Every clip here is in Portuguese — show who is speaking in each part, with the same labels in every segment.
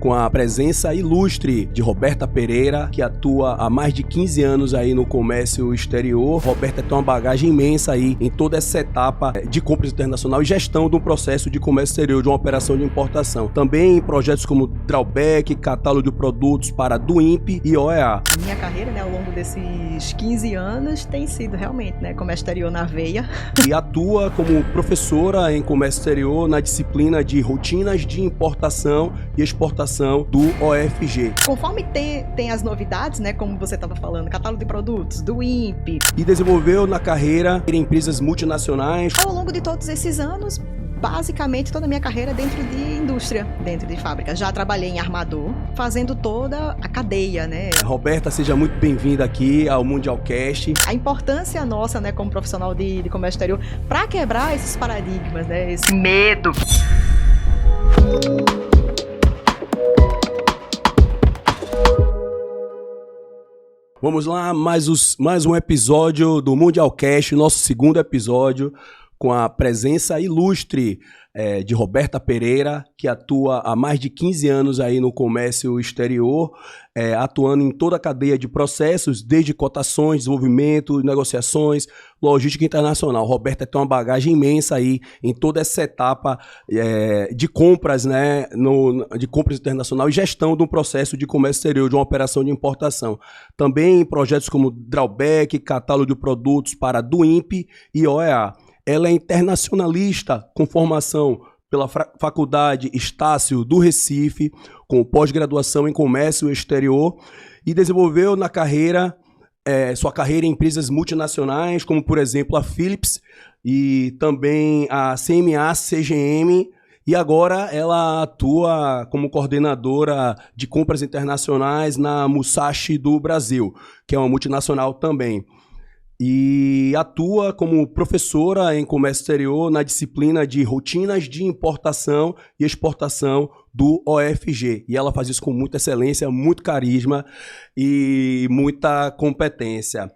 Speaker 1: com a presença ilustre de Roberta Pereira, que atua há mais de 15 anos aí no comércio exterior. Roberta tem uma bagagem imensa aí em toda essa etapa de compras internacional e gestão de um processo de comércio exterior, de uma operação de importação. Também em projetos como Drawback, catálogo de produtos para Duimp e OEA.
Speaker 2: Minha carreira, ao longo desses 15 anos tem sido realmente, comércio exterior na veia.
Speaker 1: E atua como professora em comércio exterior na disciplina de rotinas de importação e exportação do OFG.
Speaker 2: Conforme tem as novidades, como você estava falando, catálogo de produtos, Duimp.
Speaker 1: E desenvolveu na carreira em empresas multinacionais.
Speaker 2: Ao longo de todos esses anos, basicamente toda a minha carreira dentro de indústria, dentro de fábrica. Já trabalhei em armador, fazendo toda a cadeia,
Speaker 1: Roberta, seja muito bem-vinda aqui ao Mundialcast.
Speaker 2: A importância nossa, como profissional de comércio exterior, para quebrar esses paradigmas, esse medo.
Speaker 1: Vamos lá, mais um episódio do Mundialcast, nosso segundo episódio, com a presença ilustre de Roberta Pereira, que atua há mais de 15 anos aí no comércio exterior, atuando em toda a cadeia de processos, desde cotações, desenvolvimento, negociações, logística internacional. Roberta tem uma bagagem imensa aí em toda essa etapa de compras, de compras internacional e gestão de um processo de comércio exterior, de uma operação de importação. Também em projetos como Drawback, catálogo de produtos para Duimp e OEA. Ela é internacionalista, com formação pela Faculdade Estácio do Recife, com pós-graduação em Comércio Exterior, e desenvolveu na carreira, sua carreira em empresas multinacionais, como, por exemplo, a Philips e também a CMA-CGM, e agora ela atua como coordenadora de compras internacionais na Musashi do Brasil, que é uma multinacional também. E atua como professora em comércio exterior na disciplina de rotinas de importação e exportação do OFG. E ela faz isso com muita excelência, muito carisma e muita competência.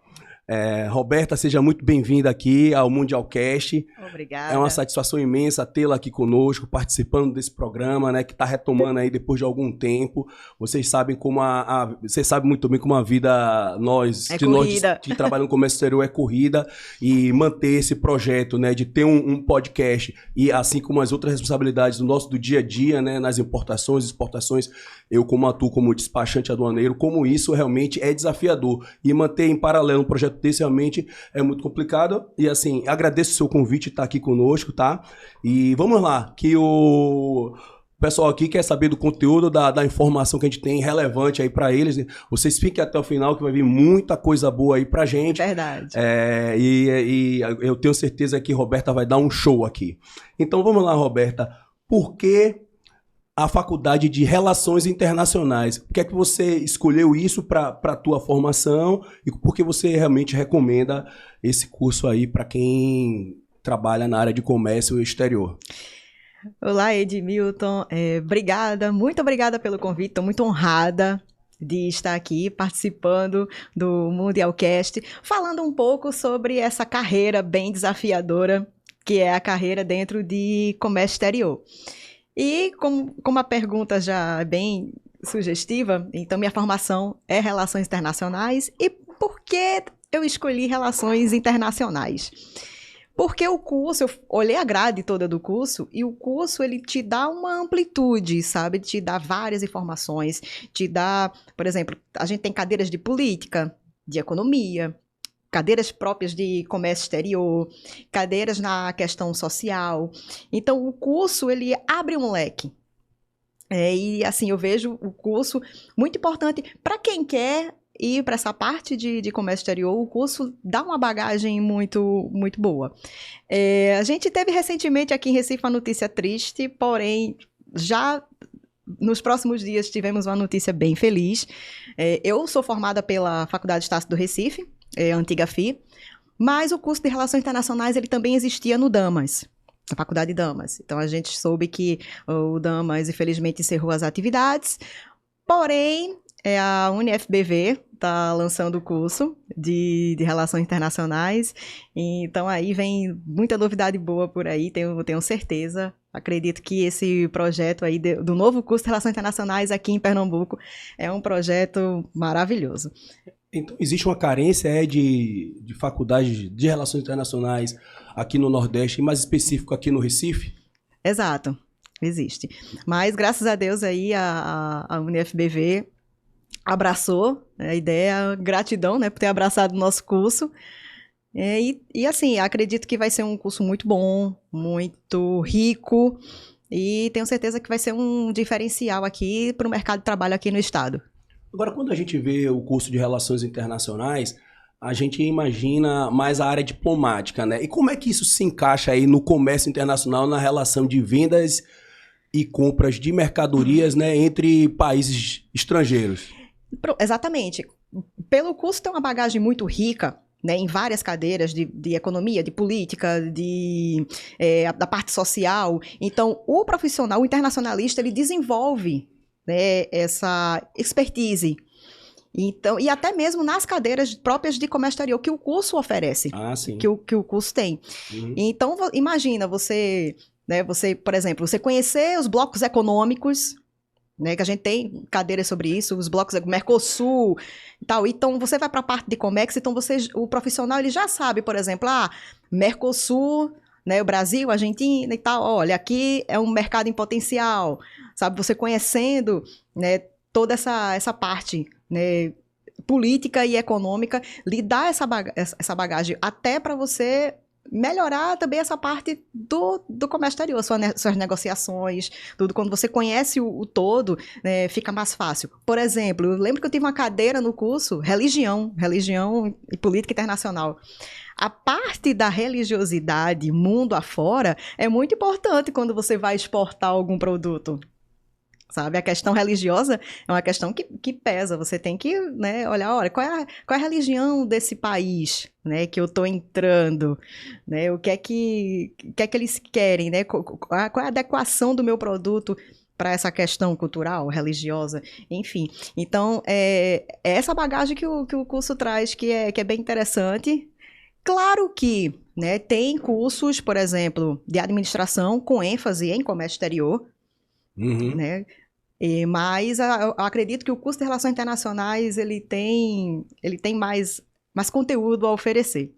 Speaker 1: Roberta, seja muito bem-vinda aqui ao Mundialcast.
Speaker 2: Obrigada.
Speaker 1: É uma satisfação imensa tê-la aqui conosco, participando desse programa, que está retomando aí depois de algum tempo. Vocês sabem vocês sabem muito bem como a vida nós que trabalhamos no comércio exterior é corrida, e manter esse projeto, de ter um podcast e assim como as outras responsabilidades do dia a dia, nas importações, exportações, eu atuo como despachante aduaneiro, como isso realmente é desafiador, e manter em paralelo um projeto desse realmente é muito complicado. E assim, agradeço o seu convite, estar aqui conosco, tá? E vamos lá, que o pessoal aqui quer saber do conteúdo, da informação que a gente tem relevante aí para eles. Vocês fiquem até o final, que vai vir muita coisa boa aí pra gente.
Speaker 2: Verdade.
Speaker 1: E eu tenho certeza que Roberta vai dar um show aqui. Então vamos lá, Roberta. Por que a Faculdade de Relações Internacionais? Por que é que você escolheu isso para a tua formação, e por que você realmente recomenda esse curso aí para quem trabalha na área de comércio exterior?
Speaker 2: Olá, Edmilton. Muito obrigada pelo convite. Estou muito honrada de estar aqui participando do Mundialcast, falando um pouco sobre essa carreira bem desafiadora, que é a carreira dentro de comércio exterior. E como a pergunta já é bem sugestiva, então minha formação é Relações Internacionais. E por que eu escolhi Relações Internacionais? Porque o curso, eu olhei a grade toda do curso, e o curso ele te dá uma amplitude, sabe? Te dá várias informações, te dá, por exemplo, a gente tem cadeiras de política, de economia, cadeiras próprias de comércio exterior, cadeiras na questão social. Então, o curso, ele abre um leque. E, assim, eu vejo o curso muito importante para quem quer ir para essa parte de comércio exterior. O curso dá uma bagagem muito, muito boa. A gente teve recentemente aqui em Recife uma notícia triste, porém, já nos próximos dias tivemos uma notícia bem feliz. Eu sou formada pela Faculdade Estácio do Recife, a antiga FI, mas o curso de Relações Internacionais ele também existia no Damas, na Faculdade Damas. Então, a gente soube que o Damas, infelizmente, encerrou as atividades, porém, a UniFBV está lançando o curso de Relações Internacionais, então aí vem muita novidade boa por aí, tenho certeza. Acredito que esse projeto aí do novo curso de Relações Internacionais aqui em Pernambuco é um projeto maravilhoso.
Speaker 1: Então, existe uma carência de faculdades de Relações Internacionais aqui no Nordeste, e mais específico aqui no Recife?
Speaker 2: Exato, existe. Mas, graças a Deus, aí a UniFBV abraçou a ideia, gratidão, né, por ter abraçado o nosso curso. E assim, acredito que vai ser um curso muito bom, muito rico, e tenho certeza que vai ser um diferencial aqui para o mercado de trabalho aqui no estado.
Speaker 1: Agora, quando a gente vê o curso de Relações Internacionais, a gente imagina mais a área diplomática, né? E como é que isso se encaixa aí no comércio internacional, na relação de vendas e compras de mercadorias, né, entre países estrangeiros?
Speaker 2: Exatamente. Pelo curso tem uma bagagem muito rica, né, em várias cadeiras de economia, de política, da parte social. Então, o profissional, o internacionalista, ele desenvolve, né, essa expertise. Então, e até mesmo nas cadeiras próprias de comércio exterior que o curso oferece,
Speaker 1: sim.
Speaker 2: que o curso tem. Uhum. Então, imagina você, né, por exemplo, você conhecer os blocos econômicos, né, que a gente tem cadeiras sobre isso, os blocos Mercosul e tal. Então, você vai para a parte de Comex, então o profissional ele já sabe, por exemplo, Mercosul, né, o Brasil, a Argentina e tal, olha, aqui é um mercado em potencial, sabe? Você conhecendo, né, toda essa parte, né, política e econômica, lhe dá essa bagagem até para você melhorar também essa parte do comércio exterior, suas negociações, tudo. Quando você conhece o todo, né, fica mais fácil. Por exemplo, eu lembro que eu tive uma cadeira no curso, religião e política internacional. A parte da religiosidade, mundo afora, é muito importante quando você vai exportar algum produto. Sabe, a questão religiosa é uma questão que pesa. Você tem que, né, olhar, olha, qual é a religião desse país, né, que eu estou entrando, né, o que é que eles querem, né, qual é a adequação do meu produto para essa questão cultural, religiosa, enfim. Então, é essa bagagem que o curso traz que é bem interessante. Claro que, né, tem cursos, por exemplo, de administração com ênfase em comércio exterior, né? Mas eu acredito que o curso de Relações Internacionais ele tem mais conteúdo a oferecer.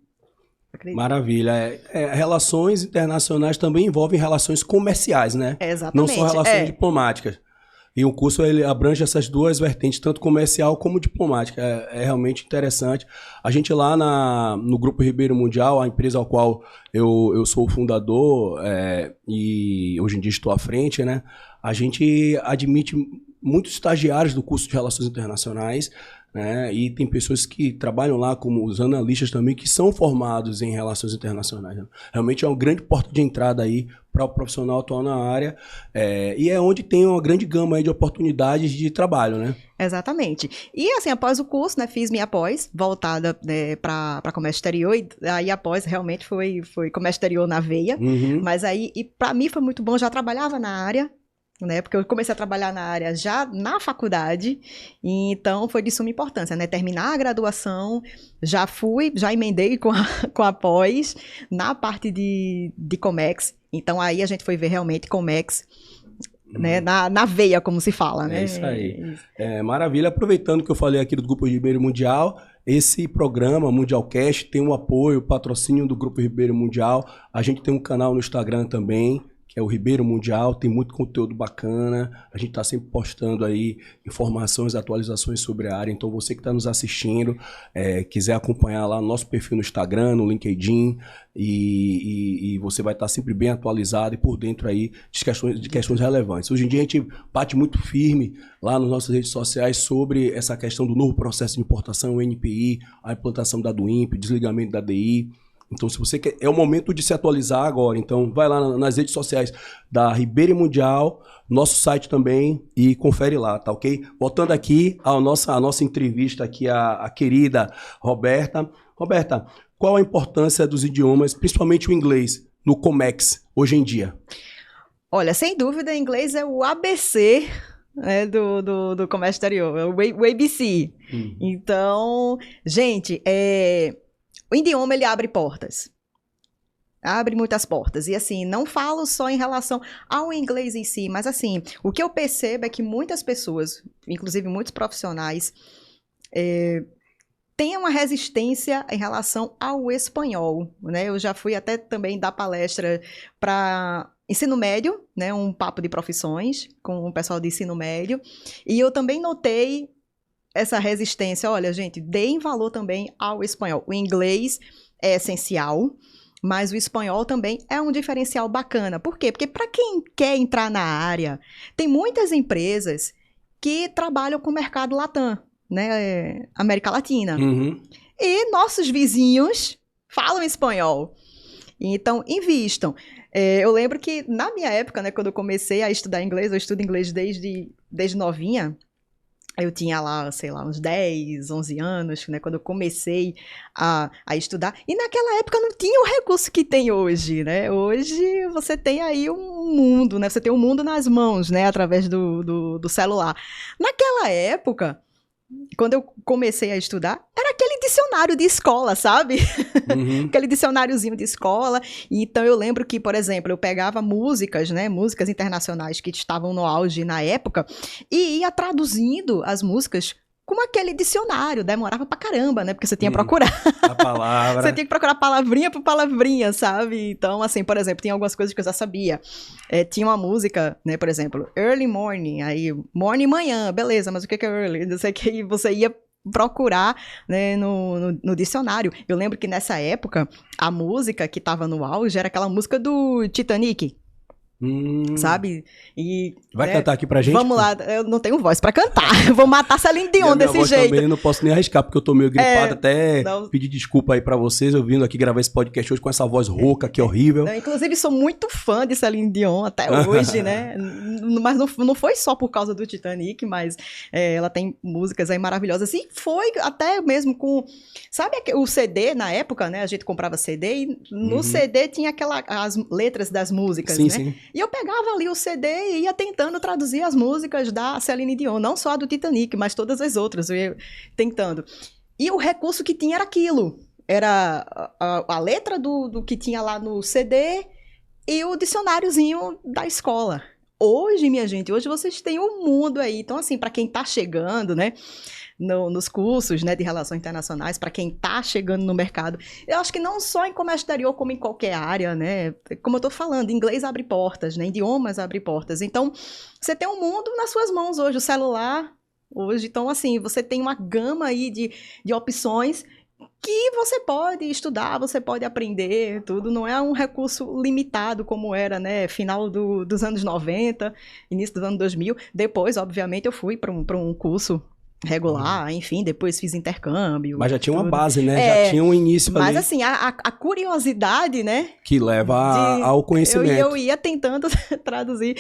Speaker 1: Maravilha. Relações internacionais também envolvem relações comerciais, né?
Speaker 2: Exatamente.
Speaker 1: Não só relações diplomáticas. E o curso ele abrange essas duas vertentes, tanto comercial como diplomática. É realmente interessante. A gente lá no Grupo Ribeiro Mundial, a empresa ao qual eu sou o fundador e hoje em dia estou à frente, né? A gente admite muitos estagiários do curso de Relações Internacionais, né? E tem pessoas que trabalham lá, como os analistas também, que são formados em Relações Internacionais. Né? Realmente é uma grande porta de entrada aí para o profissional atual na área, e é onde tem uma grande gama aí de oportunidades de trabalho, né?
Speaker 2: Exatamente. E assim, após o curso, né, fiz minha pós, voltada, né, para comércio exterior, e aí a pós realmente foi comércio exterior na veia, mas aí, e para mim foi muito bom, já trabalhava na área, né, porque eu comecei a trabalhar na área já na faculdade, e então foi de suma importância, né, terminar a graduação, já emendei com a pós, na parte de Comex, então aí a gente foi ver realmente Comex, né, na veia, como se fala, né?
Speaker 1: É isso aí. Maravilha. Aproveitando que eu falei aqui do Grupo Ribeiro Mundial, esse programa Mundialcast tem um apoio, patrocínio do Grupo Ribeiro Mundial. A gente tem um canal no Instagram também, que é o Ribeiro Mundial, tem muito conteúdo bacana, a gente está sempre postando aí informações, atualizações sobre a área, então você que está nos assistindo, quiser acompanhar lá no nosso perfil no Instagram, no LinkedIn, e você vai estar sempre bem atualizado e por dentro aí de questões relevantes. Hoje em dia a gente bate muito firme lá nas nossas redes sociais sobre essa questão do novo processo de importação, o NPI, a implantação da DUIMP, o desligamento da DI. Então, se você quer, é o momento de se atualizar agora. Então, vai lá nas redes sociais da Ribeiro Mundial, nosso site também, e confere lá, tá ok? Voltando aqui à nossa entrevista aqui, a querida Roberta. Roberta, qual a importância dos idiomas, principalmente o inglês, no Comex, hoje em dia?
Speaker 2: Olha, sem dúvida, o inglês é o ABC... do comércio exterior, é o ABC. Então, gente, o idioma ele abre portas. Abre muitas portas. E assim, não falo só em relação ao inglês em si, mas assim, o que eu percebo é que muitas pessoas, inclusive muitos profissionais, têm uma resistência em relação ao espanhol, né? Eu já fui até também dar palestra para ensino médio, né? Um papo de profissões com o pessoal de ensino médio. E eu também notei essa resistência. Olha, gente, deem valor também ao espanhol. O inglês é essencial, mas o espanhol também é um diferencial bacana. Por quê? Porque para quem quer entrar na área, tem muitas empresas que trabalham com o mercado Latam, né? América Latina.
Speaker 1: Uhum.
Speaker 2: E nossos vizinhos falam espanhol. Então, invistam. Eu lembro que na minha época, né, quando eu comecei a estudar inglês, eu estudo inglês desde novinha. Eu tinha lá, sei lá, uns 10, 11 anos, né, quando eu comecei a estudar. E naquela época não tinha o recurso que tem hoje, né? Hoje você tem aí um mundo, né? Você tem um mundo nas mãos, né? Através do celular. Naquela época, quando eu comecei a estudar, era aquele dicionário de escola, sabe?
Speaker 1: Uhum.
Speaker 2: Aquele dicionáriozinho de escola. Então eu lembro que, por exemplo, eu pegava músicas, né? Músicas internacionais que estavam no auge na época e ia traduzindo as músicas com aquele dicionário. Demorava pra caramba, né? Porque você tinha que procurar.
Speaker 1: A palavra.
Speaker 2: Você tinha que procurar palavrinha por palavrinha, sabe? Então, assim, por exemplo, tinha algumas coisas que eu já sabia. Tinha uma música, né? Por exemplo, early morning. Aí, morning, manhã. Beleza, mas o que é early? Não sei o que você ia procurar, né, no dicionário. Eu lembro que nessa época, a música que tava no auge era aquela música do Titanic. Sabe? E,
Speaker 1: vai cantar aqui pra gente?
Speaker 2: Vamos lá, eu não tenho voz pra cantar. Vou matar Celine Dion desse jeito.
Speaker 1: Também não posso nem arriscar, porque eu tô meio gripado. Até pedir desculpa aí pra vocês, eu vindo aqui gravar esse podcast hoje com essa voz rouca, que é horrível.
Speaker 2: Inclusive, sou muito fã de Celine Dion até hoje, né? Mas não foi só por causa do Titanic, mas ela tem músicas aí maravilhosas. E foi até mesmo com... Sabe o CD, na época, né? A gente comprava CD e no CD tinha as letras das músicas,
Speaker 1: sim,
Speaker 2: né?
Speaker 1: Sim.
Speaker 2: E eu pegava ali o CD e ia tentando traduzir as músicas da Celine Dion, não só a do Titanic, mas todas as outras, eu ia tentando. E o recurso que tinha era aquilo, era a letra do que tinha lá no CD e o dicionáriozinho da escola. Hoje, minha gente, hoje vocês têm um mundo aí, então assim, para quem tá chegando, né, nos cursos, né, de relações internacionais, para quem está chegando no mercado. Eu acho que não só em comércio exterior, como em qualquer área, né? Como eu estou falando, inglês abre portas, né? Idiomas abre portas. Então, você tem um mundo nas suas mãos hoje, o celular hoje. Então, assim, você tem uma gama aí de opções que você pode estudar, você pode aprender, tudo. Não é um recurso limitado como era, né? Final dos anos 90, início dos anos 2000. Depois, obviamente, eu fui para um curso regular, enfim, depois fiz intercâmbio.
Speaker 1: Mas já tinha uma base, né? Já tinha um início ali.
Speaker 2: Mas assim, a curiosidade, né?
Speaker 1: Que leva ao conhecimento.
Speaker 2: Eu ia tentando traduzir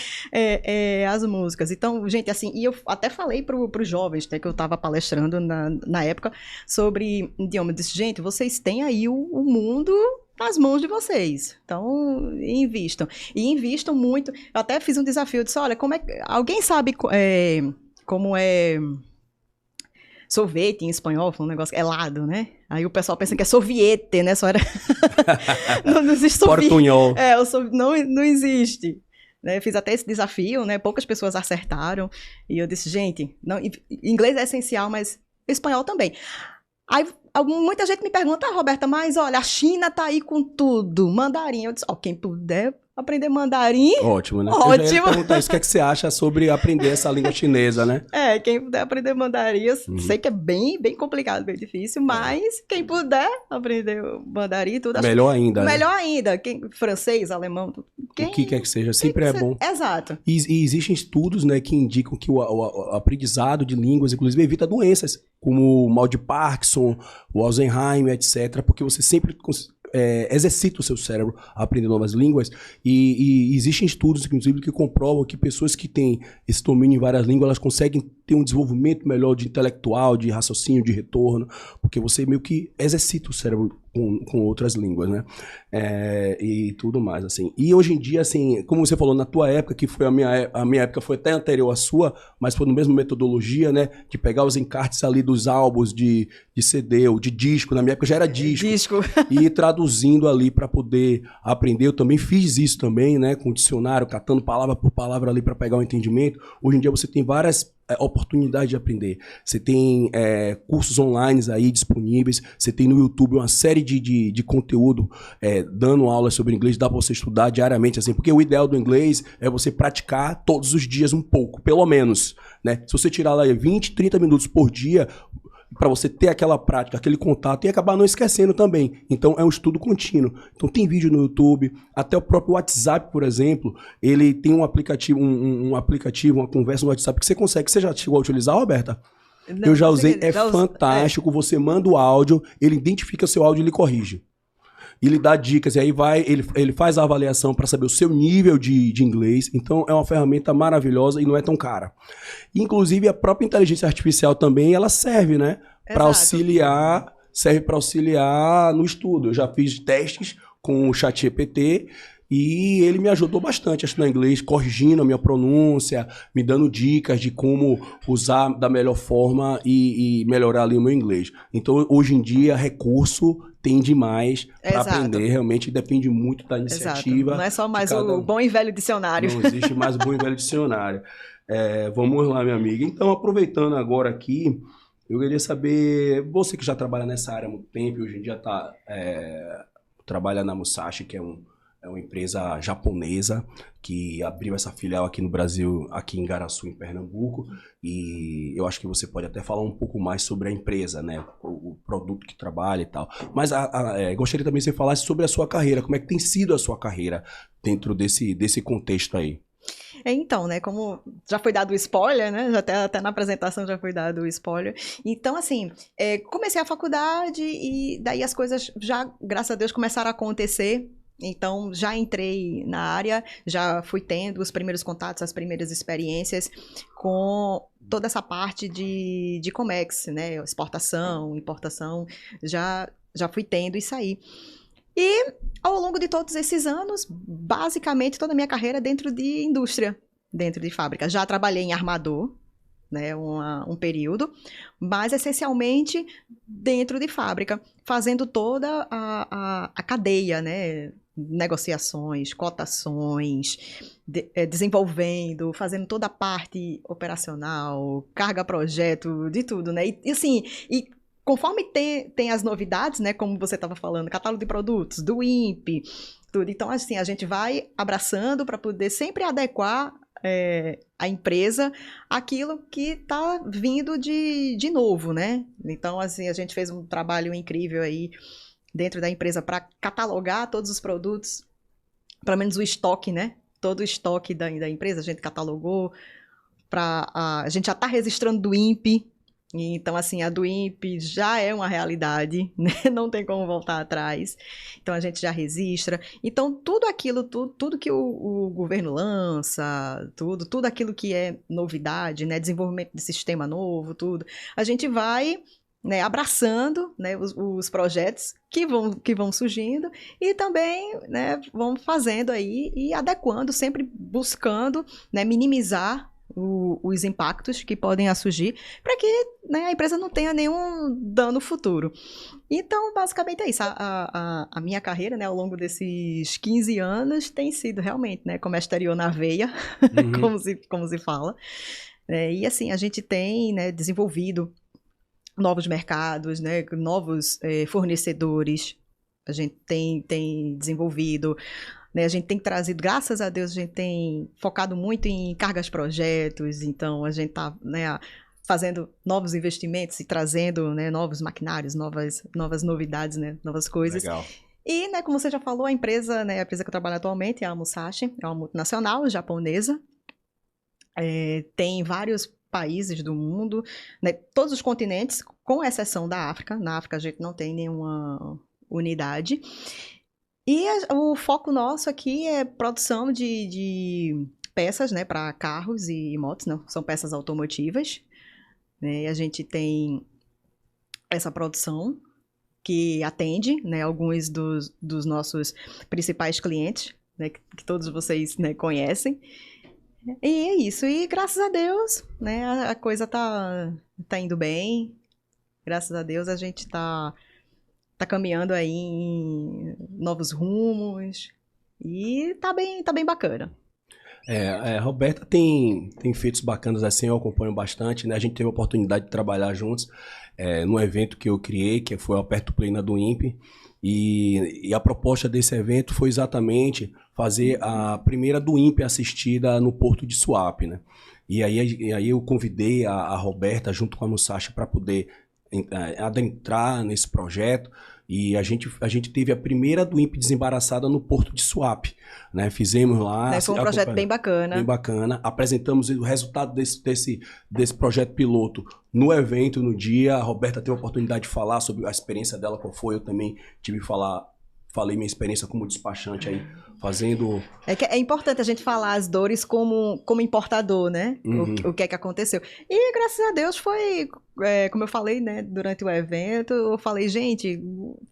Speaker 2: as músicas. Então, gente, assim, e eu até falei para os jovens, né, que eu estava palestrando na época, sobre idioma. Eu disse, gente, vocês têm aí o mundo nas mãos de vocês. Então, invistam. E invistam muito. Eu até fiz um desafio, eu disse, olha, alguém sabe como é... sorvete em espanhol, foi um negócio helado, né? Aí o pessoal pensa que é sorvete, né? Só era... não existe sorvete.
Speaker 1: Portunhol.
Speaker 2: Não existe. Né? Fiz até esse desafio, né? Poucas pessoas acertaram. E eu disse, gente, inglês é essencial, mas espanhol também. Aí muita gente me pergunta, Roberta, mas olha, a China tá aí com tudo, mandarim. Eu disse, quem puder aprender mandarim...
Speaker 1: Ótimo, né?
Speaker 2: Ótimo.
Speaker 1: Eu já ia perguntar isso, o que é que você acha sobre aprender essa língua chinesa, né?
Speaker 2: Quem puder aprender mandarim, eu sei que é bem, bem complicado, bem difícil, mas quem puder aprender mandarim, tudo...
Speaker 1: Melhor ainda, né?
Speaker 2: Melhor ainda. Francês, alemão...
Speaker 1: O que quer que seja, sempre é bom.
Speaker 2: Exato.
Speaker 1: E existem estudos, né, que indicam que o aprendizado de línguas, inclusive, evita doenças, como o mal de Parkinson, o Alzheimer, etc., porque você sempre... exercita o seu cérebro a aprender novas línguas e existem estudos, inclusive, que comprovam que pessoas que têm esse domínio em várias línguas, elas conseguem ter um desenvolvimento melhor de intelectual, de raciocínio, de retorno, porque você meio que exercita o cérebro com outras línguas, né? E tudo mais, assim. E hoje em dia, assim, como você falou, na tua época, que foi a minha época foi até anterior à sua, mas foi no mesmo metodologia, né? De pegar os encartes ali dos álbuns de CD ou de disco, na minha época já era disco. E ir traduzindo ali para poder aprender. Eu também fiz isso também, né? Com o dicionário, catando palavra por palavra ali para pegar o entendimento. Hoje em dia você tem várias oportunidade de aprender. Você tem cursos online aí disponíveis, você tem no YouTube uma série de conteúdo dando aulas sobre inglês, dá para você estudar diariamente, assim, porque o ideal do inglês é você praticar todos os dias um pouco, pelo menos, né? Se você tirar lá 20, 30 minutos por dia, para você ter aquela prática, aquele contato e acabar não esquecendo também. Então, é um estudo contínuo. Então, tem vídeo no YouTube, até o próprio WhatsApp, por exemplo, ele tem um aplicativo, uma conversa no WhatsApp que você consegue. Você já chegou a utilizar, Roberta? Não, eu já usei, fantástico. Você manda o áudio, ele identifica seu áudio e ele corrige. E ele dá dicas, e aí ele faz a avaliação para saber o seu nível de inglês. Então, é uma ferramenta maravilhosa e não é tão cara. Inclusive, a própria inteligência artificial também, ela serve, né? Para auxiliar, serve para auxiliar no estudo. Eu já fiz testes com o ChatGPT e ele me ajudou bastante a estudar inglês, corrigindo a minha pronúncia, me dando dicas de como usar da melhor forma e melhorar ali o meu inglês. Então, hoje em dia, recurso tem demais para aprender, realmente depende muito da iniciativa.
Speaker 2: Não é só mais o bom e velho dicionário.
Speaker 1: Não existe mais o bom e velho dicionário. Vamos lá, minha amiga. Então, aproveitando agora aqui, eu queria saber, você que já trabalha nessa área há muito tempo, e hoje em dia trabalha na Musashi, que é uma empresa japonesa que abriu essa filial aqui no Brasil, aqui em Garaçu, em Pernambuco, e eu acho que você pode até falar um pouco mais sobre a empresa, né, o produto que trabalha e tal. Mas gostaria também que você falasse sobre a sua carreira, como é que tem sido a sua carreira dentro desse contexto aí.
Speaker 2: Então, né, como já foi dado o spoiler, né, até na apresentação já foi dado o spoiler. Então, assim, comecei a faculdade e daí as coisas já, graças a Deus, começaram a acontecer. Então, já entrei na área, já fui tendo os primeiros contatos, as primeiras experiências com toda essa parte de Comex, né? Exportação, importação, já fui tendo isso aí. E, ao longo de todos esses anos, basicamente, toda a minha carreira dentro de indústria, dentro de fábrica. Já trabalhei em armador, né, um período, mas essencialmente dentro de fábrica, fazendo toda a cadeia, né? Negociações, cotações, desenvolvendo, fazendo toda a parte operacional, carga projeto, de tudo, né? E assim, conforme tem as novidades, né, como você estava falando, catálogo de produtos, do INPE, tudo. Então, assim, a gente vai abraçando para poder sempre adequar a empresa aquilo que está vindo de novo, né? Então, assim, a gente fez um trabalho incrível aí dentro da empresa para catalogar todos os produtos, pelo menos o estoque, né? Todo o estoque da empresa a gente catalogou, a gente já está registrando do INPE, então assim, a do INPE já é uma realidade, né? Não tem como voltar atrás, então a gente já registra. Então tudo aquilo, tudo que o governo lança, tudo aquilo que é novidade, né? Desenvolvimento de sistema novo, tudo, a gente vai, né, abraçando, né, os projetos que vão surgindo e também, né, vão fazendo aí e adequando, sempre buscando, né, minimizar os impactos que podem surgir para que, né, a empresa não tenha nenhum dano futuro. Então, basicamente é isso. A minha carreira, né, ao longo desses 15 anos tem sido realmente, né, comércio exterior na veia, como se fala. E assim, a gente tem, né, desenvolvido novos mercados, né, novos fornecedores, a gente tem desenvolvido, né, a gente tem trazido, graças a Deus, a gente tem focado muito em cargas projetos, então a gente está, né, fazendo novos investimentos e trazendo, né, novos maquinários, novas novidades, né, novas coisas.
Speaker 1: Legal.
Speaker 2: E, né, como você já falou, a empresa que eu trabalho atualmente é a Musashi, é uma multinacional japonesa, tem vários países do mundo, né, todos os continentes, com exceção da África. Na África a gente não tem nenhuma unidade. E o foco nosso aqui é produção de peças, né, para carros e motos, não, são peças automotivas. né? A gente tem essa produção que atende, né, alguns dos nossos principais clientes, né, que todos vocês, né, conhecem. E é isso. E graças a Deus, né, a coisa tá indo bem. Graças a Deus a gente tá caminhando aí em novos rumos e tá bem bacana.
Speaker 1: A Roberta tem feitos bacanas assim, eu acompanho bastante, né? A gente teve a oportunidade de trabalhar juntos no evento que eu criei, que foi o Aperto Play do INPE, e a proposta desse evento foi exatamente fazer a primeira do INPE assistida no Porto de Suape, né? E aí eu convidei a Roberta junto com a Musashi para poder adentrar nesse projeto, e a gente teve a primeira do INPE desembaraçada no Porto de Suape, né? Fizemos lá...
Speaker 2: Foi um projeto bem bacana.
Speaker 1: Bem bacana. Apresentamos o resultado desse projeto piloto no evento, no dia. A Roberta teve a oportunidade de falar sobre a experiência dela, qual foi. Eu também falei minha experiência como despachante aí, fazendo... É
Speaker 2: importante a gente falar as dores como importador, né? Uhum. O que é que aconteceu. E graças a Deus foi, como eu falei, né, durante o evento, eu falei, gente,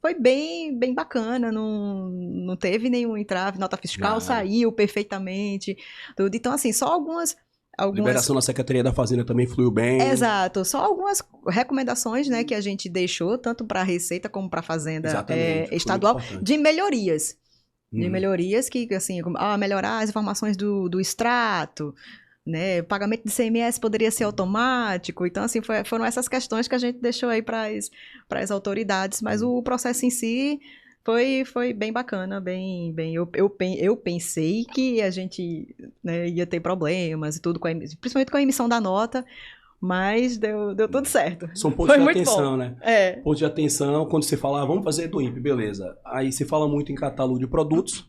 Speaker 2: foi bem bacana, não teve nenhum entrave, nota fiscal saiu perfeitamente, tudo. Então, assim, só algumas...
Speaker 1: Liberação na Secretaria da Fazenda também fluiu bem.
Speaker 2: Exato. Só algumas recomendações, né, que a gente deixou, tanto para a Receita como para a Fazenda estadual, de melhorias. De melhorias que, assim, melhorar as informações do extrato, né, pagamento de ICMS poderia ser automático. Então, assim, foram essas questões que a gente deixou aí para as autoridades, mas o processo em si... Foi bem bacana, bem eu pensei que a gente, né, ia ter problemas e tudo, principalmente com a emissão da nota, mas deu tudo certo.
Speaker 1: São pontos de atenção, né? Pontos de atenção, quando você fala, vamos fazer do INPE, beleza. Aí se fala muito em catálogo de produtos,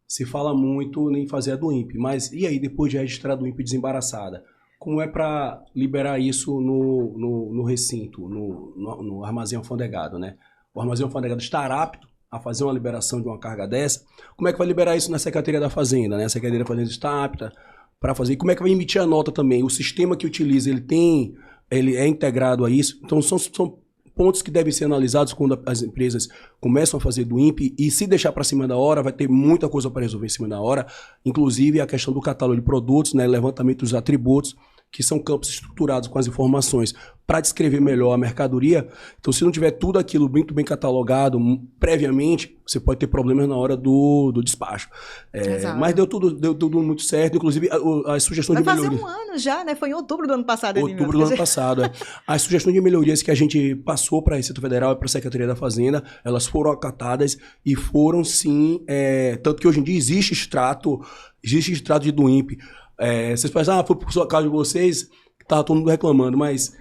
Speaker 1: se fala muito em fazer a do INPE, mas e aí depois de registrar do INPE desembaraçada? Como é para liberar isso no recinto, no armazém alfandegado, né? O armazém alfandegado estar apto a fazer uma liberação de uma carga dessa, como é que vai liberar isso na Secretaria da Fazenda, né? A Secretaria da Fazenda está apta para fazer. E como é que vai emitir a nota também? O sistema que utiliza, ele é integrado a isso. Então, são pontos que devem ser analisados quando as empresas começam a fazer do INPE, e se deixar para cima da hora, vai ter muita coisa para resolver em cima da hora, inclusive a questão do catálogo de produtos, né? Levantamento dos atributos, que são campos estruturados com as informações para descrever melhor a mercadoria. Então, se não tiver tudo aquilo muito bem catalogado previamente, você pode ter problemas na hora do despacho. Mas deu tudo muito certo, inclusive as sugestões de melhorias.
Speaker 2: Vai fazer um ano já, né? Foi em outubro do ano passado.
Speaker 1: Outubro do ano passado, As sugestões de melhorias que a gente passou para a Receita Federal e para a Secretaria da Fazenda, elas foram acatadas e foram sim, tanto que hoje em dia existe extrato do INPE. Vocês pensam, foi por causa de vocês que estava todo mundo reclamando, mas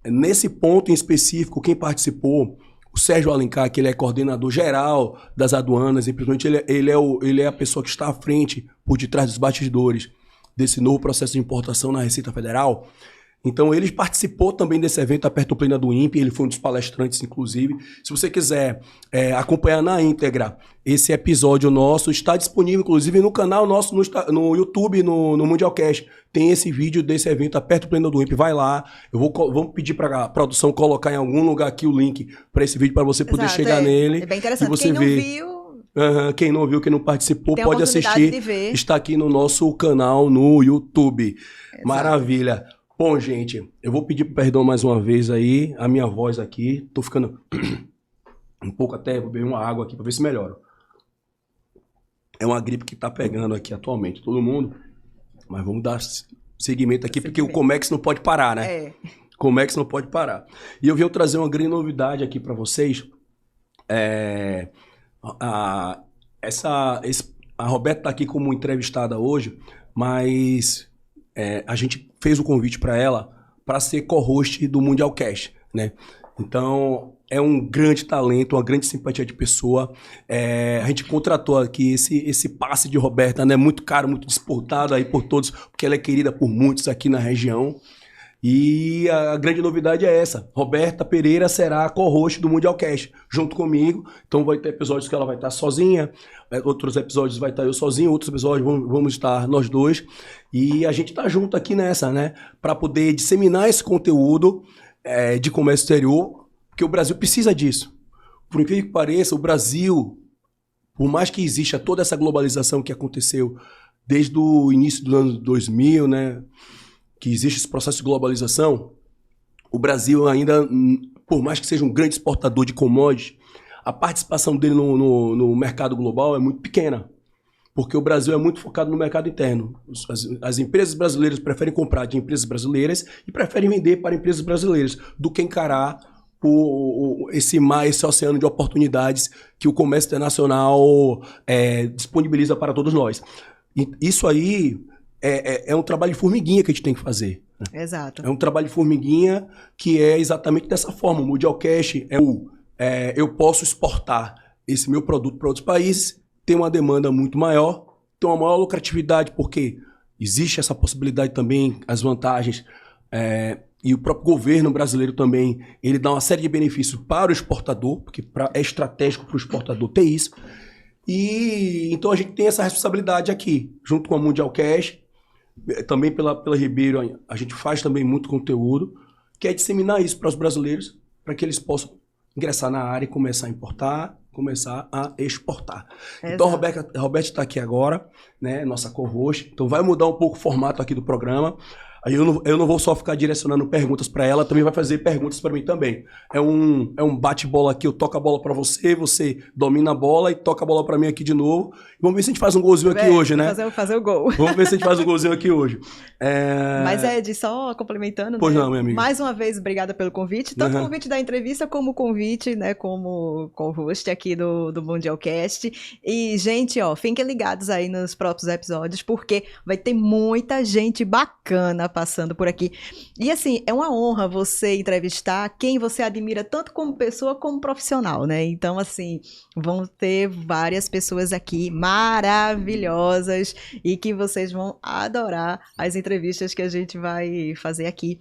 Speaker 1: nesse ponto em específico, quem participou, o Sérgio Alencar, que ele é coordenador geral das aduanas, simplesmente ele é a pessoa que está à frente, por detrás dos bastidores desse novo processo de importação na Receita Federal. Então, ele participou também desse evento Aperto Play do INPE, ele foi um dos palestrantes, inclusive. Se você quiser acompanhar na íntegra esse episódio nosso, está disponível, inclusive, no canal nosso, no YouTube, no Mundialcast. Tem esse vídeo desse evento Aperto Play do INPE, vai lá. Vamos pedir para a produção colocar em algum lugar aqui o link para esse vídeo, para você poder chegar nele.
Speaker 2: É bem interessante,
Speaker 1: você
Speaker 2: quem não viu...
Speaker 1: Quem não viu, quem não participou, pode assistir. Está aqui no nosso canal no YouTube. Exato. Maravilha. Bom, gente, eu vou pedir perdão mais uma vez aí, a minha voz aqui. Tô ficando um pouco até, vou beber uma água aqui para ver se melhora. É uma gripe que tá pegando aqui atualmente, todo mundo. Mas vamos dar seguimento aqui, porque o Comex não pode parar, né? Comex não pode parar. E eu venho trazer uma grande novidade aqui para vocês. A Roberta tá aqui como entrevistada hoje, mas... a gente fez o convite para ela para ser co-host do Mundialcast, né? Então, é um grande talento, uma grande simpatia de pessoa. A gente contratou aqui esse passe de Roberta, né? Muito caro, muito disputado aí por todos, porque ela é querida por muitos aqui na região. E a grande novidade é essa. Roberta Pereira será a co-host do Mundialcast, junto comigo. Então vai ter episódios que ela vai estar sozinha, outros episódios vai estar eu sozinho, outros episódios vamos estar nós dois. E a gente tá junto aqui nessa, né? Para poder disseminar esse conteúdo de comércio exterior, porque o Brasil precisa disso. Por incrível que pareça, o Brasil, por mais que exista toda essa globalização que aconteceu desde o início do ano 2000, né? Que existe esse processo de globalização, o Brasil ainda, por mais que seja um grande exportador de commodities, a participação dele no mercado global é muito pequena, porque o Brasil é muito focado no mercado interno. As empresas brasileiras preferem comprar de empresas brasileiras e preferem vender para empresas brasileiras do que encarar esse mar, esse oceano de oportunidades que o comércio internacional disponibiliza para todos nós. E isso aí é um trabalho de formiguinha que a gente tem que fazer. Né?
Speaker 2: Exato.
Speaker 1: É um trabalho de formiguinha que é exatamente dessa forma. O Mundialcast eu posso exportar esse meu produto para outros países, tem uma demanda muito maior, tem uma maior lucratividade, porque existe essa possibilidade também, as vantagens, e o próprio governo brasileiro também, ele dá uma série de benefícios para o exportador, porque é estratégico para o exportador ter isso. E então a gente tem essa responsabilidade aqui, junto com a Mundialcast, também pela Ribeiro, a gente faz também muito conteúdo, que é disseminar isso para os brasileiros, para que eles possam ingressar na área e começar a importar, começar a exportar. Exato. Então a Roberta está aqui agora, né, nossa co-host, então vai mudar um pouco o formato aqui do programa. Aí eu não vou só ficar direcionando perguntas para ela, também vai fazer perguntas para mim também. É um bate-bola aqui, eu toco a bola para você, você domina a bola e toca a bola para mim aqui de novo. Vamos ver se a gente faz um golzinho aqui hoje, né?
Speaker 2: Fazer o gol.
Speaker 1: Vamos ver se a gente faz um golzinho aqui hoje.
Speaker 2: Mas Ed, só complementando,
Speaker 1: pois
Speaker 2: né?
Speaker 1: não, minha amiga.
Speaker 2: Mais uma vez, obrigada pelo convite. Tanto o convite da entrevista como o convite, né, como co-host aqui do Mundialcast. E, gente, ó, fiquem ligados aí nos próximos episódios, porque vai ter muita gente bacana passando por aqui. E assim, é uma honra você entrevistar quem você admira tanto como pessoa como profissional, né? Então, assim, vão ter várias pessoas aqui maravilhosas e que vocês vão adorar as entrevistas que a gente vai fazer aqui.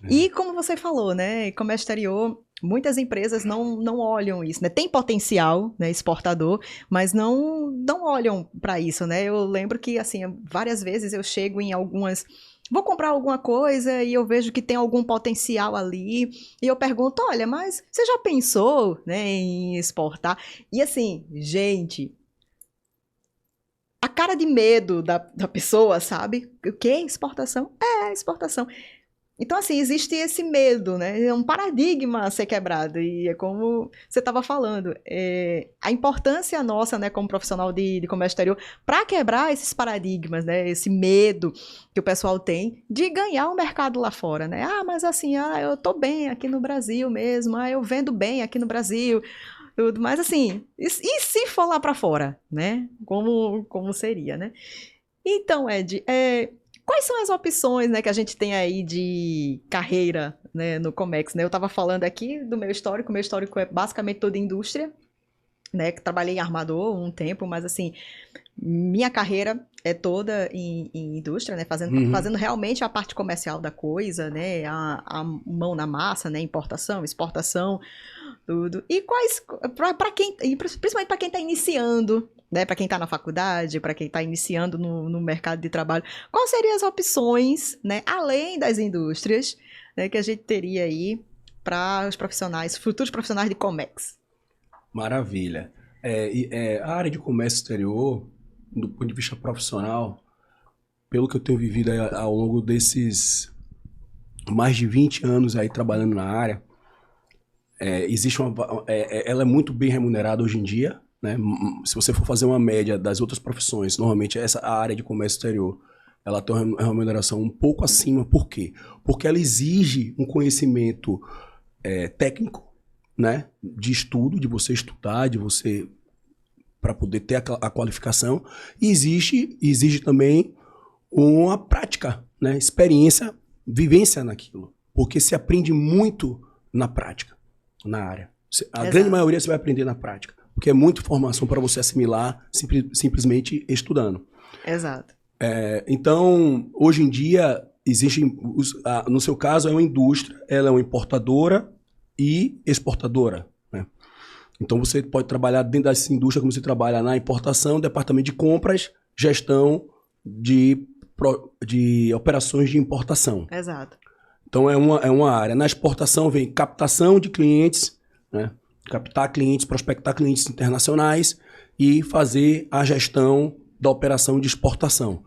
Speaker 2: E como você falou, né? Comércio exterior, muitas empresas não olham isso, né? Tem potencial, né, exportador, mas não olham para isso, né? Eu lembro que, assim, várias vezes eu chego em algumas... Vou comprar alguma coisa e eu vejo que tem algum potencial ali e eu pergunto, olha, mas você já pensou, né, em exportar? E assim, gente, a cara de medo da pessoa, sabe? O quê? Exportação? Exportação. Então, assim, existe esse medo, né? É um paradigma a ser quebrado. E é como você estava falando, a importância nossa, né, como profissional de comércio exterior, para quebrar esses paradigmas, né? Esse medo que o pessoal tem de ganhar o mercado lá fora, né? Mas assim, eu tô bem aqui no Brasil mesmo, eu vendo bem aqui no Brasil, tudo. Mas assim, e se for lá para fora, né? Como seria, né? Então, Ed, quais são as opções, né, que a gente tem aí de carreira, né, no Comex, né? Eu estava falando aqui do meu histórico é basicamente toda indústria, né, que trabalhei em armador um tempo, mas assim, minha carreira é toda em indústria, né, fazendo realmente a parte comercial da coisa, né, a mão na massa, né, importação, exportação, tudo. E quais, para quem, principalmente para quem está iniciando, né, para quem está na faculdade, para quem está iniciando no mercado de trabalho, quais seriam as opções, né, além das indústrias, né, que a gente teria aí para os profissionais, futuros profissionais de Comex?
Speaker 1: Maravilha. A área de comércio exterior, do ponto de vista profissional, pelo que eu tenho vivido ao longo desses mais de 20 anos aí trabalhando na área, ela é muito bem remunerada hoje em dia, né? Se você for fazer uma média das outras profissões, normalmente a área de comércio exterior, ela tem uma remuneração um pouco acima. Por quê? Porque ela exige um conhecimento técnico, né? De estudo, de você estudar, de você para poder ter a qualificação, e exige também uma prática, né? Experiência, vivência naquilo, porque se aprende muito na prática, na área. A grande maioria você vai aprender na prática, porque é muita informação para você assimilar simplesmente estudando.
Speaker 2: Exato.
Speaker 1: Então, hoje em dia, existem, no seu caso, é uma indústria, ela é uma importadora e exportadora, né? Então você pode trabalhar dentro dessa indústria como você trabalha na importação, departamento de compras, gestão de operações de importação.
Speaker 2: Exato.
Speaker 1: Então é uma área. Na exportação vem captação de clientes, né? Captar clientes, prospectar clientes internacionais e fazer a gestão da operação de exportação.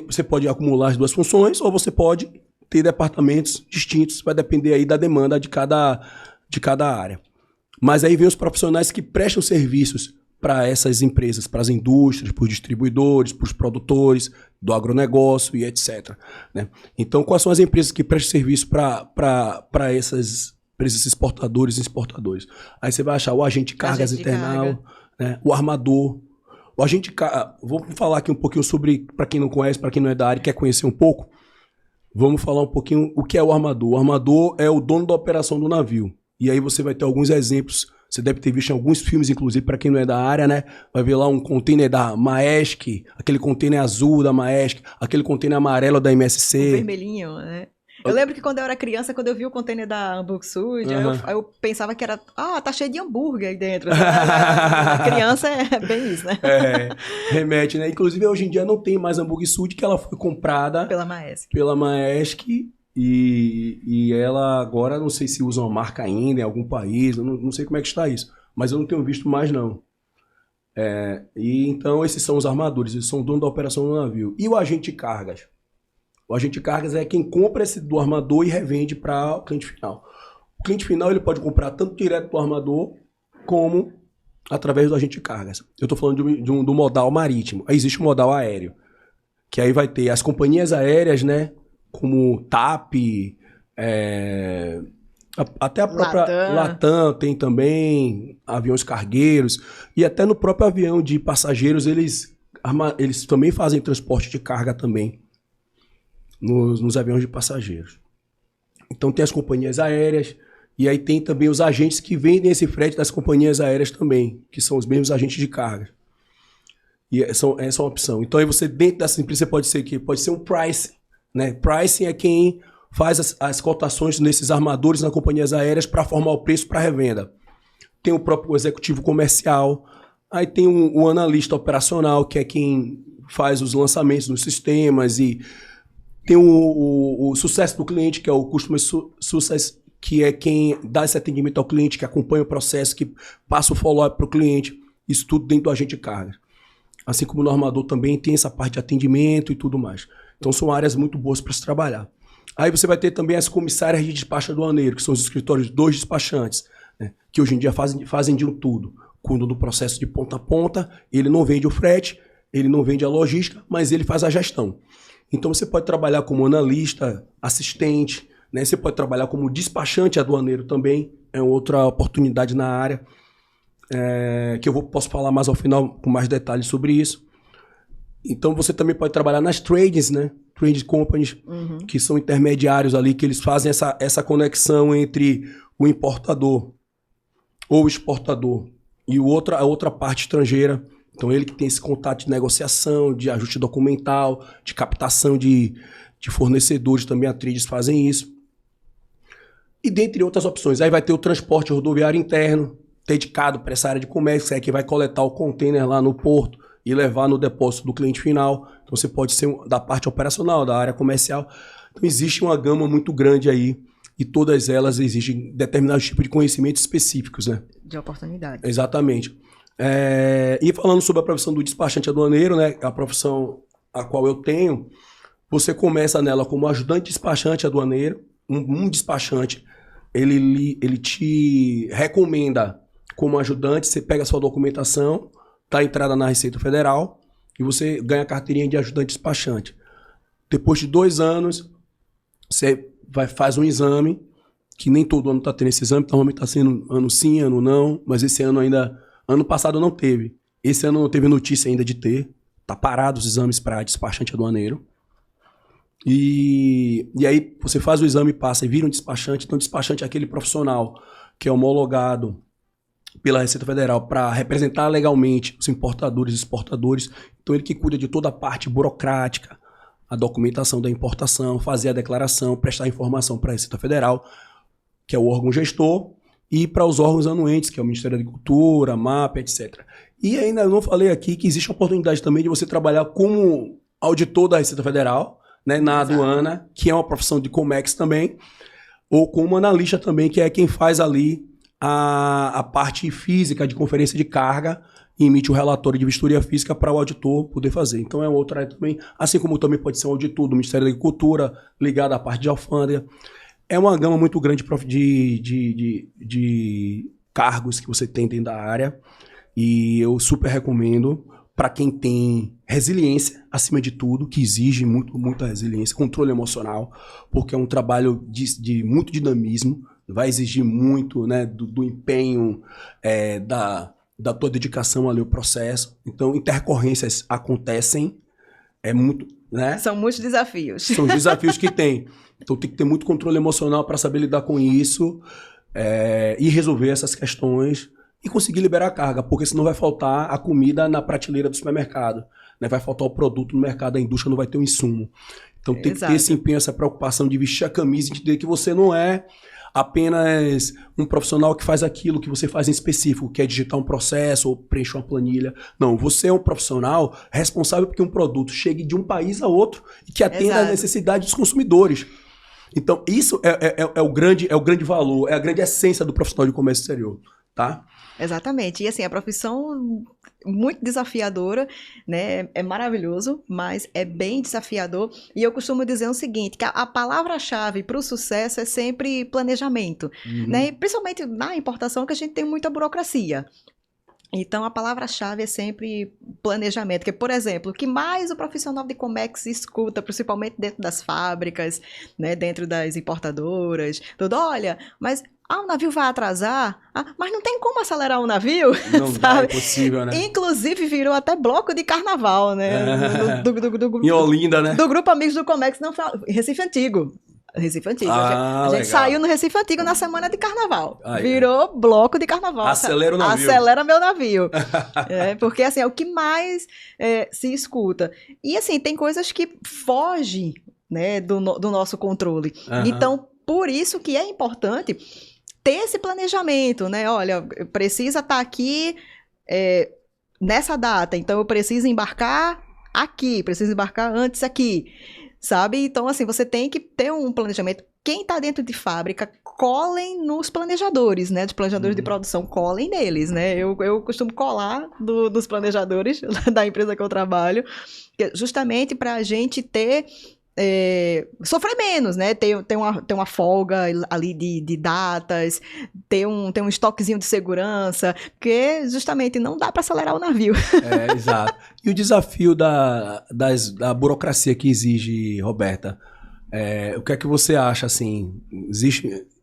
Speaker 1: Você pode acumular as duas funções ou você pode ter departamentos distintos, vai depender aí da demanda de cada área. Mas aí vem os profissionais que prestam serviços para essas empresas, para as indústrias, para os distribuidores, para os produtores do agronegócio e etc, né? Então, quais são as empresas que prestam serviço para esses exportadores e exportadores? Aí você vai achar o agente de cargas internal, né? O armador. O agente, vou falar aqui um pouquinho sobre, para quem não conhece, para quem não é da área e quer conhecer um pouco, vamos falar um pouquinho o que é o armador. O armador é o dono da operação do navio. E aí você vai ter alguns exemplos, você deve ter visto em alguns filmes, inclusive, para quem não é da área, né? Vai ver lá um container da Maersk, aquele container azul da Maersk, aquele container amarelo da MSC.
Speaker 2: O vermelhinho, né? Eu lembro que quando eu era criança, quando eu vi o container da Hamburg Süd, eu pensava que era, tá cheio de hambúrguer aí dentro. A criança é bem isso, né?
Speaker 1: Remete, né? Inclusive, hoje em dia não tem mais Hamburg Süd, que ela foi comprada
Speaker 2: pela Maersk.
Speaker 1: E ela agora, não sei se usa uma marca ainda em algum país, eu não sei como é que está isso, mas eu não tenho visto mais não. E então esses são os armadores, eles são o dono da operação do navio. E o agente de cargas? O agente de cargas é quem compra esse do armador e revende para o cliente final. O cliente final ele pode comprar tanto direto do armador como através do agente de cargas. Eu estou falando do modal marítimo. Aí existe o modal aéreo, que aí vai ter as companhias aéreas, né? Como TAP, até a própria Latam tem também aviões cargueiros, e até no próprio avião de passageiros eles também fazem transporte de carga também nos aviões de passageiros. Então tem as companhias aéreas e aí tem também os agentes que vendem esse frete das companhias aéreas também, que são os mesmos agentes de carga. E essa é uma opção. Então aí você dentro dessa empresa pode ser um pricing, né? Pricing é quem faz as cotações nesses armadores nas companhias aéreas para formar o preço para revenda. Tem o próprio executivo comercial, aí tem o analista operacional, que é quem faz os lançamentos dos sistemas, e tem o sucesso do cliente, que é o Customer Success, que é quem dá esse atendimento ao cliente, que acompanha o processo, que passa o follow-up para o cliente, isso tudo dentro do agente de carga. Assim como no armador também tem essa parte de atendimento e tudo mais. Então são áreas muito boas para se trabalhar. Aí você vai ter também as comissárias de despacho aduaneiro, que são os escritórios dos despachantes, né, que hoje em dia fazem de tudo. Cuidam do processo de ponta a ponta, ele não vende o frete, ele não vende a logística, mas ele faz a gestão. Então você pode trabalhar como analista, assistente, né, você pode trabalhar como despachante aduaneiro também, é outra oportunidade na área, que eu posso falar mais ao final com mais detalhes sobre isso. Então você também pode trabalhar nas trades, né? Trade companies, que são intermediários ali, que eles fazem essa conexão entre o importador ou o exportador e a outra parte estrangeira. Então ele que tem esse contato de negociação, de ajuste documental, de captação de fornecedores, também a trades fazem isso. E dentre outras opções, aí vai ter o transporte rodoviário interno, dedicado para essa área de comércio, que é que vai coletar o container lá no porto e levar no depósito do cliente final. Então você pode ser da parte operacional, da área comercial. Então existe uma gama muito grande aí e todas elas exigem determinados tipos de conhecimentos específicos, né?
Speaker 2: De oportunidade.
Speaker 1: Exatamente. E falando sobre a profissão do despachante aduaneiro, né, a profissão a qual eu tenho, você começa nela como ajudante despachante aduaneiro. Um despachante, ele te recomenda como ajudante, você pega a sua documentação, dá entrada na Receita Federal e você ganha a carteirinha de ajudante despachante. Depois de 2 anos, você faz um exame, que nem todo ano está tendo esse exame, normalmente está sendo ano sim, ano não, mas esse ano ainda, ano passado não teve. Esse ano não teve notícia ainda de ter, está parado os exames para despachante aduaneiro. E aí você faz o exame, passa e vira um despachante. Então despachante é aquele profissional que é homologado pela Receita Federal para representar legalmente os importadores e exportadores. Então ele que cuida de toda a parte burocrática, a documentação da importação, fazer a declaração, prestar informação para a Receita Federal, que é o órgão gestor, e para os órgãos anuentes, que é o Ministério da Agricultura, MAP, etc. E ainda não falei aqui que existe a oportunidade também de você trabalhar como auditor da Receita Federal, né, na aduana, que é uma profissão de Comex também, ou como analista também, que é quem faz ali a parte física de conferência de carga e emite o relatório de vistoria física para o auditor poder fazer. Então é outra área também, assim como também pode ser um auditor do Ministério da Agricultura, ligado à parte de alfândega. É uma gama muito grande de cargos que você tem dentro da área e eu super recomendo para quem tem resiliência, acima de tudo, que exige muita resiliência, controle emocional, porque é um trabalho de muito dinamismo, vai exigir muito, né, do empenho, da tua dedicação ali ao processo. Então, intercorrências acontecem, é muito, né?
Speaker 2: São muitos desafios.
Speaker 1: São os desafios que tem. Então, tem que ter muito controle emocional para saber lidar com isso e resolver essas questões e conseguir liberar a carga, porque senão vai faltar a comida na prateleira do supermercado, né? Vai faltar o produto no mercado, a indústria não vai ter o insumo. Então, tem que ter esse empenho, essa preocupação de vestir a camisa e entender que você não é apenas um profissional que faz aquilo que você faz em específico, que é digitar um processo ou preencher uma planilha. Não, você é um profissional responsável por que um produto chegue de um país a outro e que atenda à necessidade dos consumidores. Então, isso é o grande valor, é a grande essência do profissional de comércio exterior, tá?
Speaker 2: Exatamente. E assim, a profissão muito desafiadora, né? É maravilhoso, mas é bem desafiador. E eu costumo dizer o seguinte, que a palavra-chave para o sucesso é sempre planejamento, né? E principalmente na importação, que a gente tem muita burocracia. Então, a palavra-chave é sempre planejamento. Porque, por exemplo, o que mais o profissional de Comex escuta, principalmente dentro das fábricas, né, dentro das importadoras, tudo, olha, mas o navio vai atrasar, mas não tem como acelerar o navio,
Speaker 1: não
Speaker 2: sabe?
Speaker 1: dá, é impossível, né?
Speaker 2: Inclusive, virou até bloco de carnaval, né?
Speaker 1: Em Olinda, né?
Speaker 2: Do grupo Amigos do Comex, não, Recife Antigo. Recife Antigo. A gente saiu no Recife Antigo na semana de carnaval. Virou bloco de carnaval.
Speaker 1: Acelera o navio.
Speaker 2: Acelera meu navio. Porque, assim, é o que mais se escuta. E, assim, tem coisas que fogem, né, do nosso controle. Então, por isso que é importante ter esse planejamento, né? Olha, precisa estar aqui nessa data, então eu preciso embarcar aqui, preciso embarcar antes aqui. Sabe? Então, assim, você tem que ter um planejamento. Quem está dentro de fábrica, colhem nos planejadores, né? Dos planejadores de produção, colhem neles, né? Eu costumo colar dos planejadores da empresa que eu trabalho, justamente para a gente ter... sofrer menos, né? Ter uma folga ali de datas, ter um estoquezinho de segurança, porque justamente não dá para acelerar o navio.
Speaker 1: Exato. E o desafio da burocracia que exige, Roberta, o que é que você acha, assim,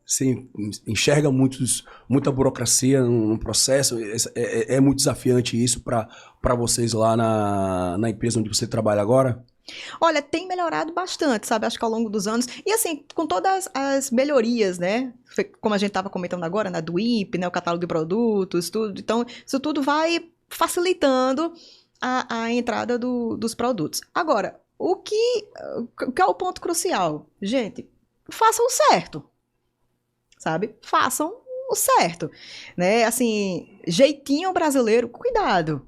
Speaker 1: você enxerga muita burocracia no processo? É muito desafiante isso para vocês lá na empresa onde você trabalha agora?
Speaker 2: Olha, tem melhorado bastante, sabe? Acho que ao longo dos anos. E assim, com todas as melhorias, né? Como a gente estava comentando agora, né? Do IP, né? O catálogo de produtos, tudo. Então, isso tudo vai facilitando a entrada dos produtos. Agora, o que é o ponto crucial? Gente, façam o certo, sabe? Façam o certo, né? Assim, jeitinho brasileiro, cuidado.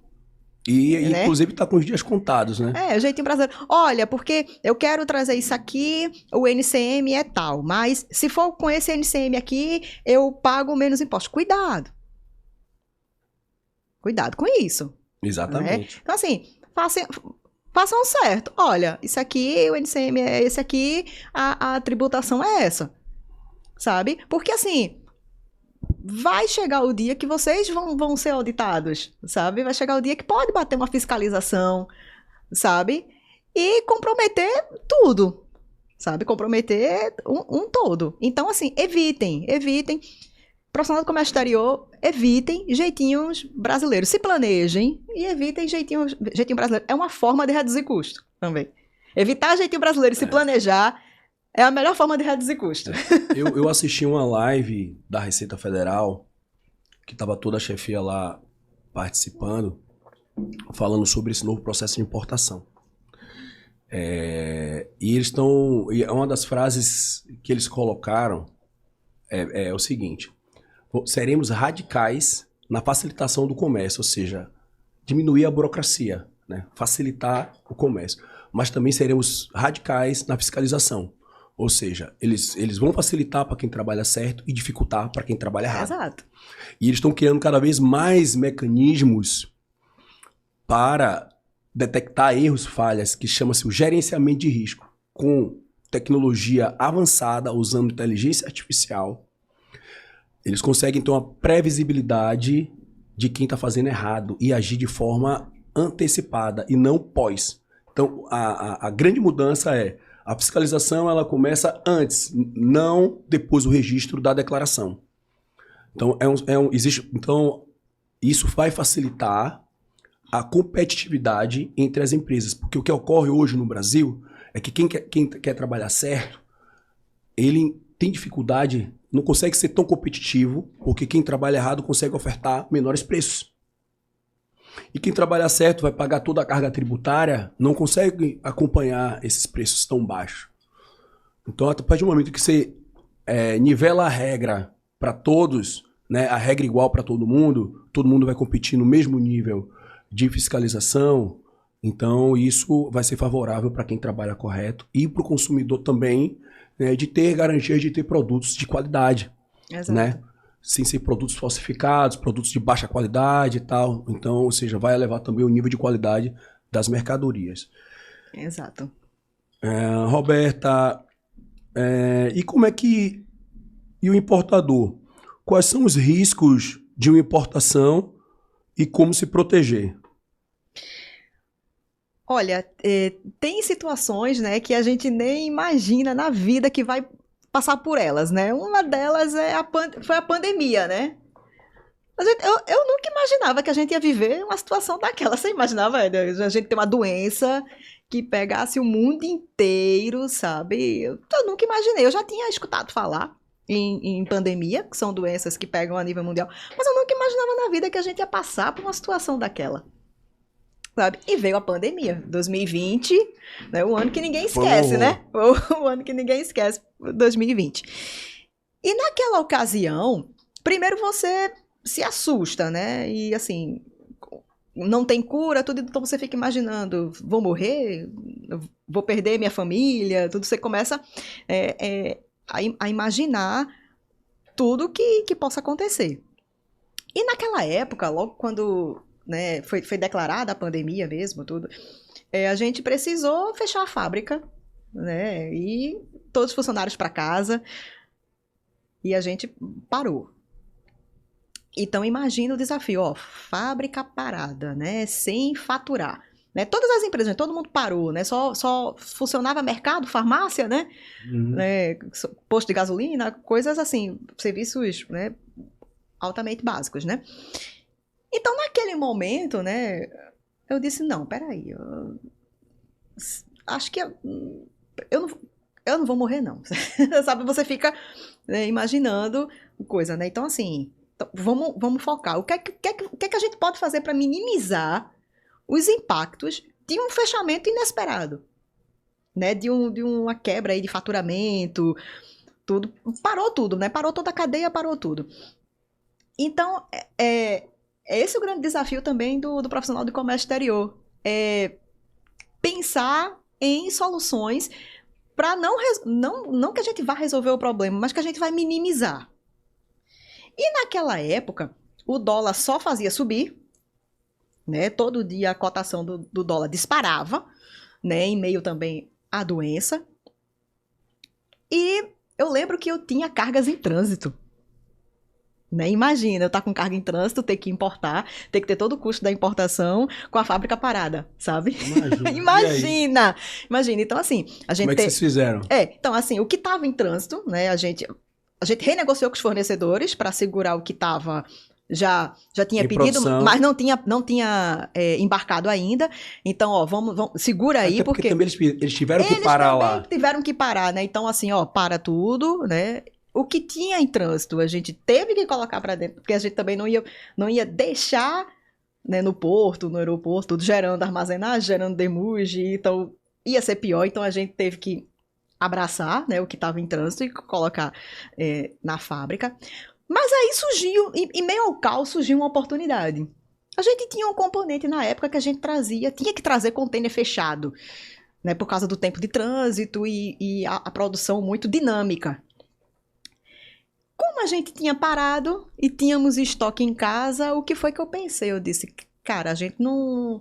Speaker 1: E, né? Inclusive, tá com os dias contados, né?
Speaker 2: O jeitinho brasileiro. Olha, porque eu quero trazer isso aqui, o NCM é tal, mas se for com esse NCM aqui, eu pago menos impostos. Cuidado. Cuidado com isso.
Speaker 1: Exatamente.
Speaker 2: Né? Então, assim, façam certo. Olha, isso aqui, o NCM é esse aqui, a tributação é essa. Sabe? Porque, assim... vai chegar o dia que vocês vão ser auditados, sabe? Vai chegar o dia que pode bater uma fiscalização, sabe? E comprometer tudo, sabe? Comprometer um todo. Então, assim, evitem. Profissional do comércio exterior, evitem jeitinhos brasileiros. Se planejem e evitem jeitinho brasileiro. É uma forma de reduzir custo também. Evitar jeitinho brasileiro e se planejar é a melhor forma de reduzir custo.
Speaker 1: Eu assisti uma live da Receita Federal, que estava toda a chefia lá participando, falando sobre esse novo processo de importação. E eles estão... Uma das frases que eles colocaram é o seguinte: seremos radicais na facilitação do comércio, ou seja, diminuir a burocracia, né? Facilitar o comércio. Mas também seremos radicais na fiscalização. Ou seja, eles vão facilitar para quem trabalha certo e dificultar para quem trabalha errado.
Speaker 2: Exato.
Speaker 1: E eles estão criando cada vez mais mecanismos para detectar erros, falhas, que chama-se o gerenciamento de risco, com tecnologia avançada, usando inteligência artificial. Eles conseguem ter uma previsibilidade de quem está fazendo errado e agir de forma antecipada e não pós. Então, a grande mudança é a fiscalização, ela começa antes, não depois do registro da declaração. Então, então isso vai facilitar a competitividade entre as empresas, porque o que ocorre hoje no Brasil é que quem quer trabalhar certo, ele tem dificuldade, não consegue ser tão competitivo, porque quem trabalha errado consegue ofertar menores preços. E quem trabalha certo vai pagar toda a carga tributária, não consegue acompanhar esses preços tão baixos. Então, a partir do momento que você nivela a regra para todos, né, a regra igual para todo mundo vai competir no mesmo nível de fiscalização, então isso vai ser favorável para quem trabalha correto e para o consumidor também, né, de ter garantias de ter produtos de qualidade. Exato. Né? Sem ser produtos falsificados, produtos de baixa qualidade e tal. Então, ou seja, vai elevar também o nível de qualidade das mercadorias.
Speaker 2: Exato.
Speaker 1: Roberta, e como é que... E o importador? Quais são os riscos de uma importação e como se proteger?
Speaker 2: Olha, tem situações, né, que a gente nem imagina na vida que vai passar por elas, né? Uma delas foi a pandemia, né? Eu nunca imaginava que a gente ia viver uma situação daquela. Você imaginava, a gente ter uma doença que pegasse o mundo inteiro, sabe? Eu nunca imaginei. Eu já tinha escutado falar em pandemia, que são doenças que pegam a nível mundial, mas eu nunca imaginava na vida que a gente ia passar por uma situação daquela. Sabe? E veio a pandemia, 2020, né? O ano que ninguém esquece, né? O ano que ninguém esquece, 2020. E naquela ocasião, primeiro você se assusta, né? E assim, não tem cura, tudo, então você fica imaginando, vou morrer, vou perder minha família, tudo, você começa a imaginar tudo que possa acontecer. E naquela época, logo quando... né, foi declarada a pandemia mesmo, tudo, a gente precisou fechar a fábrica, né, e todos os funcionários para casa, e a gente parou. Então, imagina o desafio, fábrica parada, né, sem faturar. Né, todas as empresas, todo mundo parou, né, só funcionava mercado, farmácia, né, né, posto de gasolina, coisas assim, serviços, né, altamente básicos, né. Então, naquele momento, né, eu disse, não, peraí, acho que eu não vou morrer, não. Sabe, você fica, né, imaginando coisa, né? Então, assim, vamos focar. O que é que a gente pode fazer para minimizar os impactos de um fechamento inesperado? Né? De uma quebra aí de faturamento, tudo. Parou tudo, né? Parou toda a cadeia, parou tudo. Então, esse é o grande desafio também do profissional de comércio exterior. Pensar em soluções para não que a gente vá resolver o problema, mas que a gente vai minimizar. E naquela época, o dólar só fazia subir, né? Todo dia a cotação do dólar disparava, né? Em meio também à doença. E eu lembro que eu tinha cargas em trânsito. Né? Imagina, eu estar com carga em trânsito, ter que importar, ter que ter todo o custo da importação com a fábrica parada, sabe? Imagina! Então, assim, a gente...
Speaker 1: Como é que vocês fizeram?
Speaker 2: Então, assim, o que estava em trânsito, né? A gente renegociou com os fornecedores para segurar o que estava... Já tinha pedido, mas não tinha embarcado ainda. Então, vamos segura aí, porque
Speaker 1: também eles tiveram que parar lá.
Speaker 2: Eles tiveram que parar, né? Então, assim, para tudo, né? O que tinha em trânsito, a gente teve que colocar para dentro, porque a gente também não ia deixar, né, no porto, no aeroporto, tudo gerando armazenagem, gerando demurge, então ia ser pior, então a gente teve que abraçar, né, o que estava em trânsito e colocar na fábrica. Mas aí surgiu, em meio ao caos, surgiu uma oportunidade. A gente tinha um componente na época que a gente tinha que trazer container fechado, né, por causa do tempo de trânsito e a produção muito dinâmica. Como a gente tinha parado e tínhamos estoque em casa, o que foi que eu pensei? Eu disse, cara, a gente não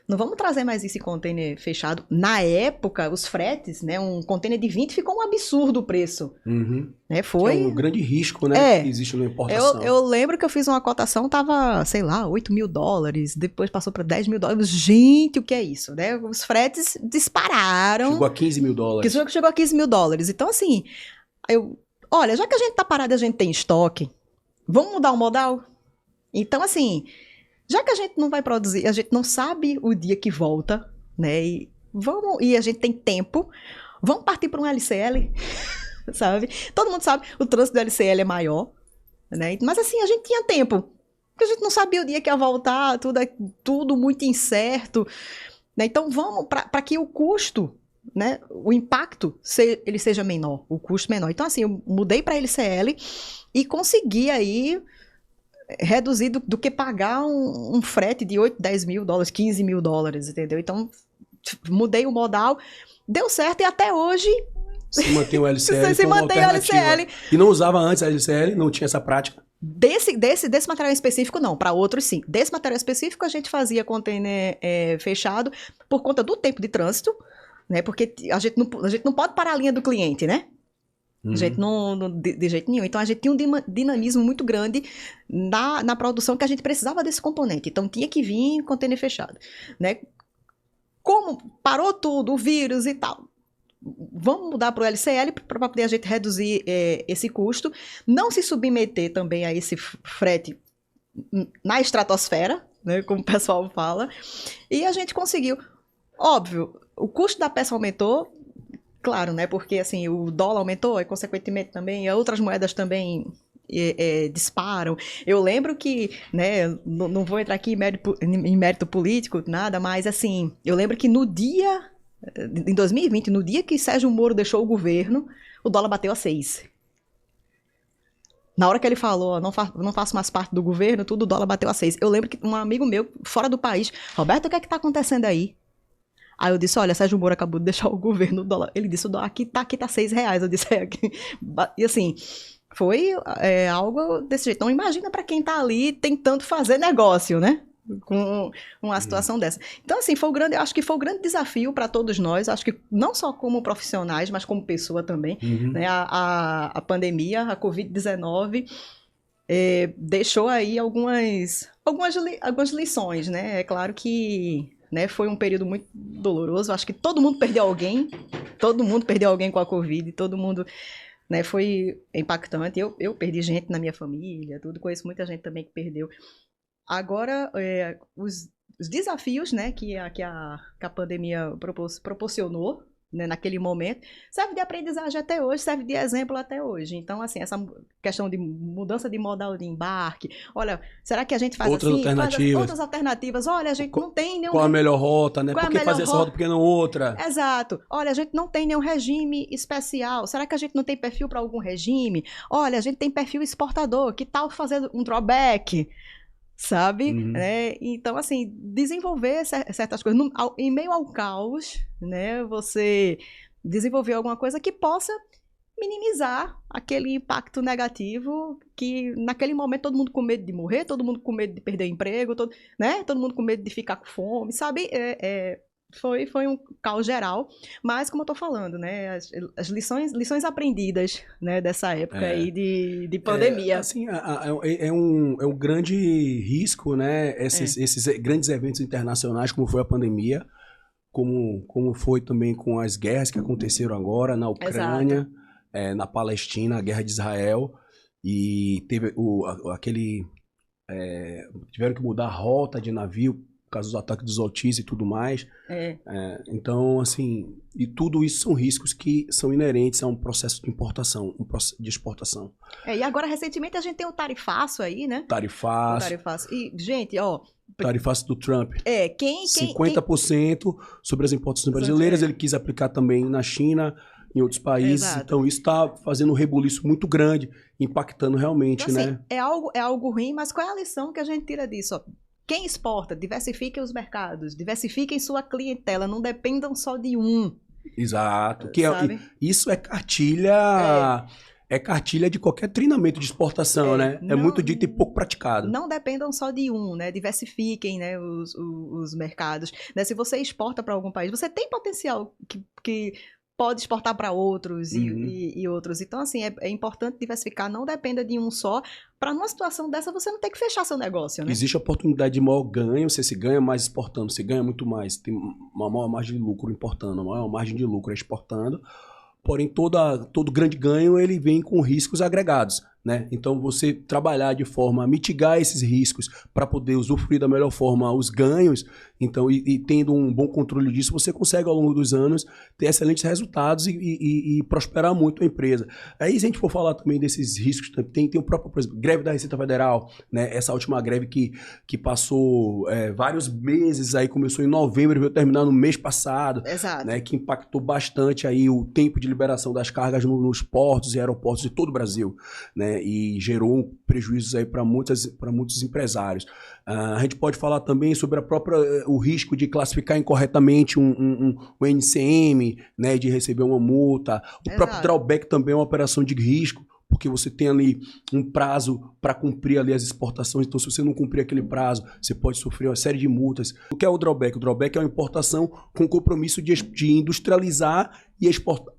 Speaker 2: vamos trazer mais esse container fechado. Na época, os fretes, né, um container de 20 ficou um absurdo o preço.
Speaker 1: Uhum.
Speaker 2: Né, foi...
Speaker 1: É um grande risco, né, que existe na importação.
Speaker 2: Eu lembro que eu fiz uma cotação, tava, sei lá, $8.000, depois passou para $10.000. Gente, o que é isso, né? Os fretes dispararam.
Speaker 1: Chegou a $15.000.
Speaker 2: Chegou a $15.000. Então, assim, olha, já que a gente tá parado e a gente tem estoque, vamos mudar o modal? Então, assim, já que a gente não vai produzir, a gente não sabe o dia que volta, né? E a gente tem tempo, vamos partir para um LCL, sabe? Todo mundo sabe, o trânsito do LCL é maior, né? Mas assim, a gente tinha tempo, porque a gente não sabia o dia que ia voltar, tudo muito incerto, né? Então vamos para que o custo, né, o impacto ele seja menor, o custo menor. Então assim, eu mudei para LCL e consegui aí reduzir do que pagar um frete de $8, $10.000, $15.000, entendeu? Então mudei o modal, deu certo e até hoje
Speaker 1: se mantém o LCL.
Speaker 2: Se mantém o LCL.
Speaker 1: E não usava antes a LCL? Não tinha essa prática?
Speaker 2: Desse material específico, não. Para outros, sim. Desse material específico, a gente fazia container fechado por conta do tempo de trânsito, né? Porque a gente não pode parar a linha do cliente, né? A gente de jeito nenhum. Então, a gente tinha um dinamismo muito grande na produção que a gente precisava desse componente. Então, tinha que vir container fechado, né? Como parou tudo, o vírus e tal, vamos mudar para o LCL para poder a gente reduzir esse custo, não se submeter também a esse frete na estratosfera, né, como o pessoal fala, e a gente conseguiu. Óbvio, o custo da peça aumentou, claro, né, porque assim, o dólar aumentou e, consequentemente, também outras moedas também disparam. Eu lembro que, né, não vou entrar aqui em mérito político, nada, mas assim, eu lembro que em 2020, no dia que Sérgio Moro deixou o governo, o dólar bateu a 6. Na hora que ele falou, não faço mais parte do governo, tudo, o dólar bateu a 6. Eu lembro que um amigo meu, fora do país, Roberto, o que é que tá acontecendo aí? Aí eu disse, olha, Sérgio Moro acabou de deixar o governo, o dólar. Ele disse, o dólar aqui tá R$6. Eu disse, aqui. E assim, foi algo desse jeito. Então imagina para quem tá ali tentando fazer negócio, né? Com uma situação dessa. Então, assim, acho que foi o grande desafio para todos nós, acho que não só como profissionais, mas como pessoa também, né? A pandemia, a Covid-19, deixou aí algumas lições, né? É claro que, né, foi um período muito doloroso, acho que todo mundo perdeu alguém com a Covid, todo mundo, né, foi impactante. Eu perdi gente na minha família, conheço muita gente também que perdeu. Agora, os desafios, né, que a pandemia proporcionou, né, naquele momento, serve de aprendizagem até hoje, serve de exemplo até hoje. Então, assim, essa questão de mudança de modal de embarque, olha, será que a gente faz
Speaker 1: outras
Speaker 2: assim?
Speaker 1: Alternativas.
Speaker 2: Outras alternativas. Olha, a gente não tem nenhum...
Speaker 1: Qual a melhor rota, né? Por que fazer essa rota, por que não outra?
Speaker 2: Exato. Olha, a gente não tem nenhum regime especial. Será que a gente não tem perfil para algum regime? Olha, a gente tem perfil exportador. Que tal fazer um drawback? Sabe? Né? Então, assim, desenvolver certas coisas. Em meio ao caos, né? Você desenvolver alguma coisa que possa minimizar aquele impacto negativo que, naquele momento, todo mundo com medo de morrer, todo mundo com medo de perder o emprego, né? Todo mundo com medo de ficar com fome, sabe? Foi um caos geral, mas como eu tô falando, né, as lições aprendidas, né, dessa época aí de pandemia.
Speaker 1: Assim, é um grande risco, né, esses grandes eventos internacionais, como foi a pandemia, como foi também com as guerras que aconteceram agora na Ucrânia, na Palestina, a guerra de Israel, e teve tiveram que mudar a rota de navio, por causa dos ataques dos autistas e tudo mais. Então, assim, e tudo isso são riscos que são inerentes a um processo de importação, um processo de exportação.
Speaker 2: E agora, recentemente, a gente tem o tarifaço aí, né?
Speaker 1: Tarifaço.
Speaker 2: E, gente, ó,
Speaker 1: tarifaço do Trump. 50% sobre as importações brasileiras, ele quis aplicar também na China, em outros países. Exato. Então, isso está fazendo um rebuliço muito grande, impactando realmente, então, né?
Speaker 2: Assim, é algo ruim, mas qual é a lição que a gente tira disso? Quem exporta, diversifiquem os mercados, diversifiquem sua clientela, não dependam só de um.
Speaker 1: Exato. Isso é cartilha... É cartilha de qualquer treinamento de exportação, né? É muito dito e pouco praticado.
Speaker 2: Não dependam só de um, né? Diversifiquem, né, os mercados. Né? Se você exporta para algum país, você tem potencial que pode exportar para outros e outros. Então, assim, é importante diversificar, não dependa de um só, para numa situação dessa você não ter que fechar seu negócio, né?
Speaker 1: Existe a oportunidade de maior ganho, você se ganha mais exportando, você ganha muito mais, tem uma maior margem de lucro importando, uma maior margem de lucro exportando. Porém, todo grande ganho ele vem com riscos agregados, né? Então, você trabalhar de forma a mitigar esses riscos para poder usufruir da melhor forma os ganhos, então, e tendo um bom controle disso, você consegue ao longo dos anos ter excelentes resultados e prosperar muito a empresa. Aí, se a gente for falar também desses riscos, tem o próprio, por exemplo, greve da Receita Federal, né? Essa última greve que passou vários meses, aí começou em novembro e veio terminar no mês passado.
Speaker 2: Exato.
Speaker 1: Né? Que impactou bastante aí o tempo de liberação das cargas nos portos e aeroportos de todo o Brasil, né? E gerou prejuízos aí para muitos empresários. A gente pode falar também sobre o risco de classificar incorretamente um NCM, né? De receber uma multa. O próprio drawback também é uma operação de risco, porque você tem ali um prazo para cumprir ali as exportações, então se você não cumprir aquele prazo, você pode sofrer uma série de multas. O que é o drawback? O drawback é uma importação com compromisso de industrializar e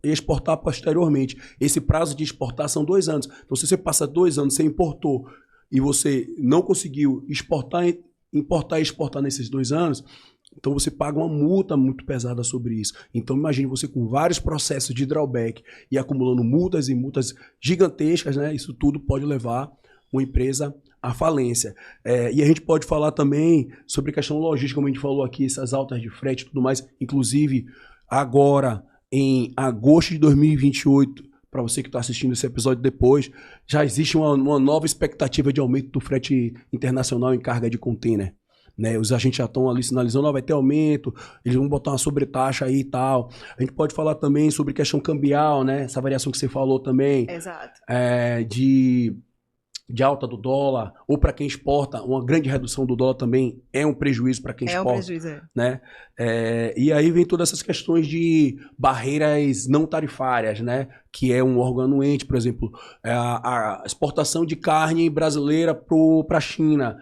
Speaker 1: exportar posteriormente. Esse prazo de exportar são 2 anos. Então se você passa 2 anos, você importou e você não conseguiu importar e exportar nesses 2 anos, então você paga uma multa muito pesada sobre isso. Então imagine você com vários processos de drawback e acumulando multas e multas gigantescas, né? Isso tudo pode levar uma empresa à falência. E a gente pode falar também sobre a questão logística, como a gente falou aqui, essas altas de frete e tudo mais. Inclusive, agora, em agosto de 2028, para você que está assistindo esse episódio depois, já existe uma nova expectativa de aumento do frete internacional em carga de container. Né, os agentes já estão ali sinalizando, vai ter aumento, eles vão botar uma sobretaxa aí e tal. A gente pode falar também sobre questão cambial, né? Essa variação que você falou também.
Speaker 2: Exato.
Speaker 1: De alta do dólar, ou para quem exporta, uma grande redução do dólar também é um prejuízo para quem exporta. É um prejuízo, né? E aí vem todas essas questões de barreiras não tarifárias, né? Que é um órgão anuente, por exemplo, a exportação de carne brasileira para a China,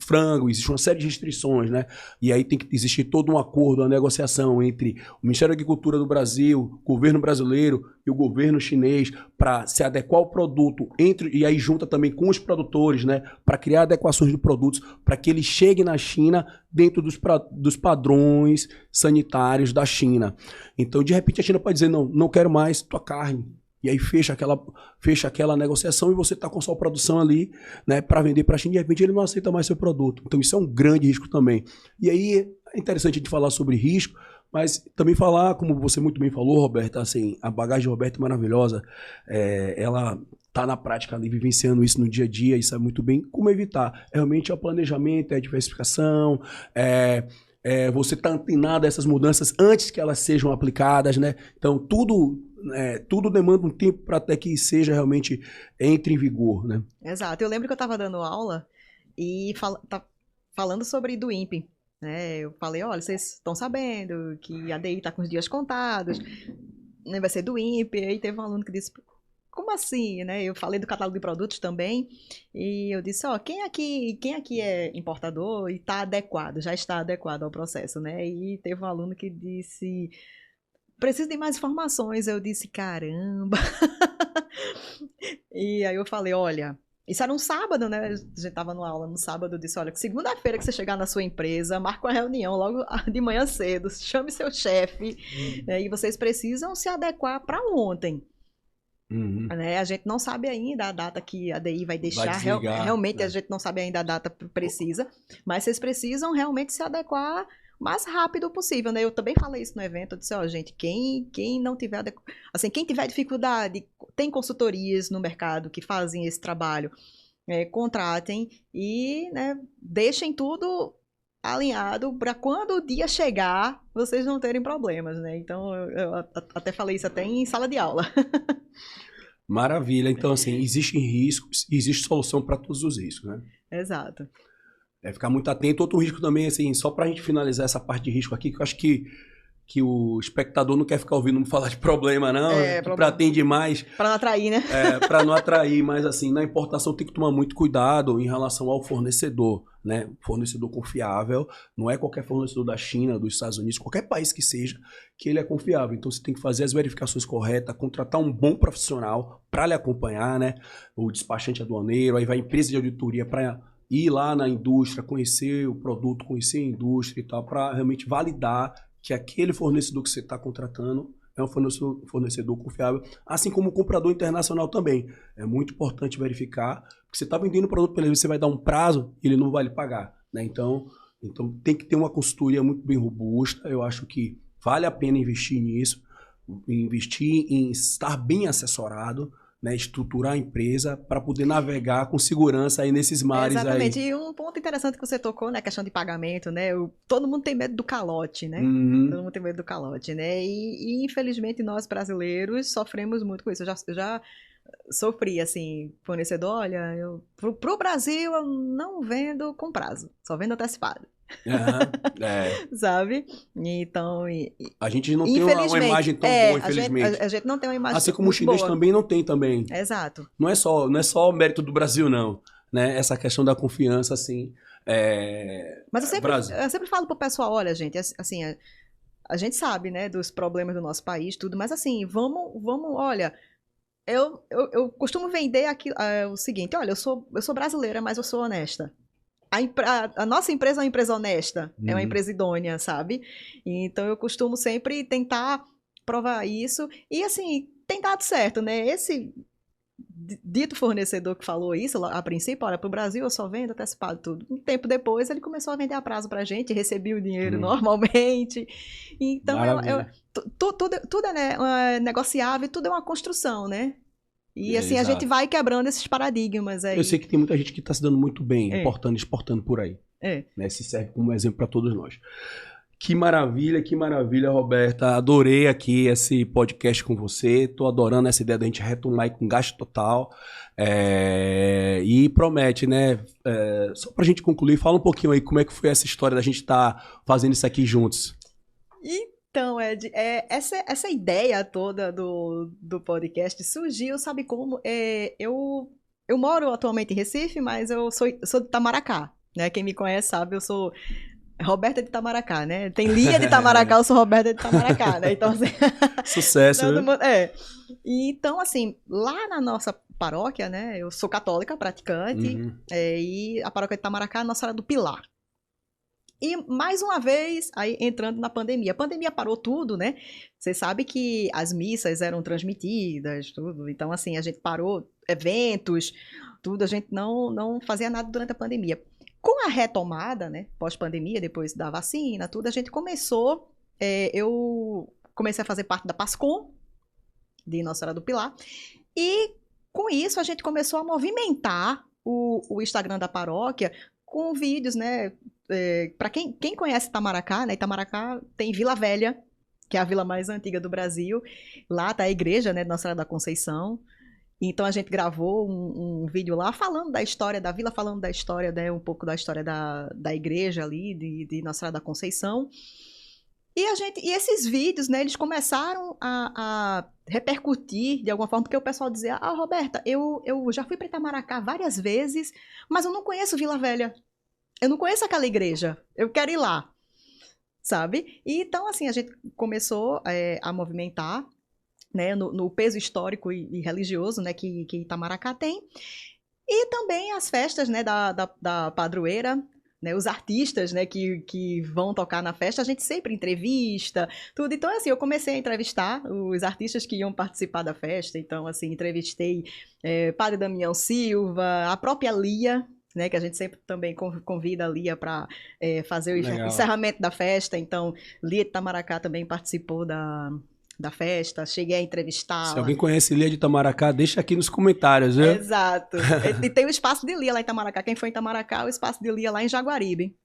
Speaker 1: frango, existe uma série de restrições, né? E aí tem que existir todo um acordo, uma negociação entre o Ministério da Agricultura do Brasil, o governo brasileiro e o governo chinês para se adequar ao produto, e aí junta também com os produtores, né? Para criar adequações de produtos para que ele chegue na China dentro dos padrões sanitários da China. Então, de repente, a China pode dizer, não quero mais tua carne. E aí fecha aquela negociação e você está com sua produção ali, né, para vender para a China, e de repente ele não aceita mais seu produto. Então, isso é um grande risco também. E aí é interessante a gente falar sobre risco, mas também falar, como você muito bem falou, Roberta, assim, a bagagem de Roberta é maravilhosa. Ela está na prática ali, vivenciando isso no dia a dia, e sabe muito bem como evitar. Realmente é o planejamento, é a diversificação, você está antenado a essas mudanças antes que elas sejam aplicadas, né? Então, tudo demanda um tempo para até que seja realmente entre em vigor, né?
Speaker 2: Exato. Eu lembro que eu estava dando aula e falando sobre do INPE, né? Eu falei, olha, vocês estão sabendo que a DI está com os dias contados, né? Vai ser do INPE. Aí teve um aluno que disse, como assim, né? Eu falei do catálogo de produtos também, e eu disse, quem aqui é importador e já está adequado ao processo, né? E teve um aluno que disse, preciso de mais informações. Eu disse, caramba! E aí eu falei, olha, isso era um sábado, né? A gente estava numa aula no sábado, eu disse, olha, segunda-feira que você chegar na sua empresa, marca uma reunião logo de manhã cedo, chame seu chefe, e vocês precisam se adequar para ontem. Né? A gente não sabe ainda a data que a DI vai deixar, realmente, né? A gente não sabe ainda a data precisa, mas vocês precisam realmente se adequar o mais rápido possível, né? Eu também falei isso no evento, eu disse, gente, quem não tiver, assim, quem tiver dificuldade, tem consultorias no mercado que fazem esse trabalho, contratem e, né, deixem tudo alinhado para quando o dia chegar, vocês não terem problemas, né? Então, eu até falei isso até em sala de aula.
Speaker 1: Maravilha. Então, assim, existem riscos, existe solução para todos os riscos, né?
Speaker 2: Exato.
Speaker 1: Ficar muito atento. Outro risco também, assim, só para a gente finalizar essa parte de risco aqui, que eu acho que o espectador não quer ficar ouvindo falar de problema, não. Para atender mais.
Speaker 2: Para não atrair, né?
Speaker 1: Para não atrair, mas assim, na importação tem que tomar muito cuidado em relação ao fornecedor, né? Fornecedor confiável, não é qualquer fornecedor da China, dos Estados Unidos, qualquer país que seja, que ele é confiável. Então você tem que fazer as verificações corretas, contratar um bom profissional para lhe acompanhar, né? O despachante aduaneiro, aí vai a empresa de auditoria para ir lá na indústria, conhecer o produto, conhecer a indústria e tal, para realmente validar que aquele fornecedor que você está contratando é um fornecedor confiável, assim como o comprador internacional também. É muito importante verificar, porque você está vendendo o produto, pelo menos você vai dar um prazo e ele não vai lhe pagar, né? Então tem que ter uma consultoria muito bem robusta. Eu acho que vale a pena investir nisso, investir em estar bem assessorado, né, estruturar a empresa para poder navegar com segurança aí nesses mares.
Speaker 2: Exatamente.
Speaker 1: Aí.
Speaker 2: E um ponto interessante que você tocou, né, a questão de pagamento, né? Todo mundo tem medo do calote, né?
Speaker 1: Uhum.
Speaker 2: Todo mundo tem medo do calote, né? E infelizmente nós brasileiros sofremos muito com isso. Eu já sofri, assim, fornecedor, olha, pro Brasil eu não vendo com prazo, só vendo antecipado. Sabe? Então,
Speaker 1: a gente não tem uma imagem tão boa, infelizmente.
Speaker 2: A gente não tem uma imagem
Speaker 1: assim como os chineses também não tem também.
Speaker 2: Exato.
Speaker 1: Não é só o mérito do Brasil, não. Né? Essa questão da confiança, assim.
Speaker 2: Mas eu sempre falo pro pessoal, olha, gente, assim, a gente sabe, né, dos problemas do nosso país, tudo, mas assim, vamos, olha. Eu costumo vender aqui, o seguinte, olha, eu sou brasileira, mas eu sou honesta. A nossa empresa é uma empresa honesta, é uma empresa idônea, sabe? Então eu costumo sempre tentar provar isso e assim, tem dado certo, né? Esse dito fornecedor que falou isso a princípio, olha, pro Brasil eu só vendo antecipado tudo. Um tempo depois ele começou a vender a prazo pra gente, recebia o dinheiro normalmente. Então tudo é negociável e tudo é uma construção, né? E assim, exato. A gente vai quebrando esses paradigmas aí.
Speaker 1: Eu sei que tem muita gente que está se dando muito bem, importando, exportando por aí. Né? Se serve como exemplo para todos nós. Que maravilha, Roberta. Adorei aqui esse podcast com você. Estou adorando essa ideia da gente retomar aí com gasto total. E promete, né? Só para a gente concluir, fala um pouquinho aí como é que foi essa história da gente estar fazendo isso aqui juntos.
Speaker 2: Então, Ed, essa ideia toda do podcast surgiu, sabe como? Eu moro atualmente em Recife, mas eu sou de Itamaracá, né? Quem me conhece sabe, eu sou Roberta de Itamaracá, né? Tem Lia de Itamaracá, eu sou Roberta de Itamaracá, né? Então, assim,
Speaker 1: sucesso,
Speaker 2: todo mundo, Então, assim, lá na nossa paróquia, né? Eu sou católica, praticante, e a paróquia de Itamaracá é a Nossa Senhora do Pilar. E, mais uma vez, aí entrando na pandemia. A pandemia parou tudo, né? Você sabe que as missas eram transmitidas, tudo. Então, assim, a gente parou eventos, tudo. A gente não fazia nada durante a pandemia. Com a retomada, né? Pós-pandemia, depois da vacina, tudo, a gente começou... eu comecei a fazer parte da PASCOM, de Nossa Senhora do Pilar. E, com isso, a gente começou a movimentar o Instagram da paróquia com vídeos, né? Para quem conhece Itamaracá, né? Itamaracá tem Vila Velha, que é a vila mais antiga do Brasil. Lá tá a igreja, né, de Nossa Senhora da Conceição. Então a gente gravou um vídeo lá falando da história da vila, falando da história, né, um pouco da história da igreja ali, de Nossa Senhora da Conceição. E esses vídeos, né, eles começaram a repercutir de alguma forma, porque o pessoal dizia, Roberta, eu já fui para Itamaracá várias vezes, mas eu não conheço Vila Velha. Eu não conheço aquela igreja, eu quero ir lá, sabe? E então, assim, a gente começou a movimentar, né, no peso histórico e religioso, né, que Itamaracá tem. E também as festas, né, da padroeira, né, os artistas, né, que vão tocar na festa, a gente sempre entrevista, tudo. Então, assim, eu comecei a entrevistar os artistas que iam participar da festa. Então, assim, entrevistei Padre Damião Silva, a própria Lia, né, que a gente sempre também convida a Lia para fazer o encerramento da festa. Então, Lia de Itamaracá também participou da festa, cheguei a entrevistá-la.
Speaker 1: Se alguém conhece Lia de Itamaracá, deixa aqui nos comentários, viu?
Speaker 2: Exato. E tem o espaço de Lia lá em Itamaracá. Quem foi em Itamaracá, o espaço de Lia lá em Jaguaribe.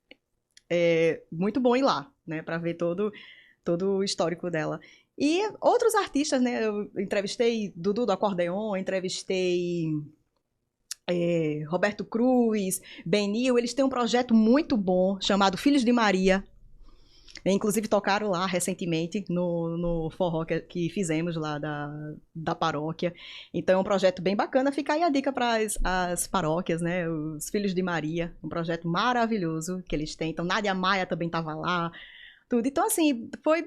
Speaker 2: É muito bom ir lá, né, para ver todo o histórico dela. E outros artistas, né, eu entrevistei Dudu do Acordeon, entrevistei Roberto Cruz, Benil, eles têm um projeto muito bom chamado Filhos de Maria. Inclusive tocaram lá recentemente no forró que fizemos lá da paróquia. Então é um projeto bem bacana. Fica aí a dica para as paróquias, né? Os Filhos de Maria, um projeto maravilhoso que eles têm. Então Nádia Maia também estava lá, tudo. Então assim, foi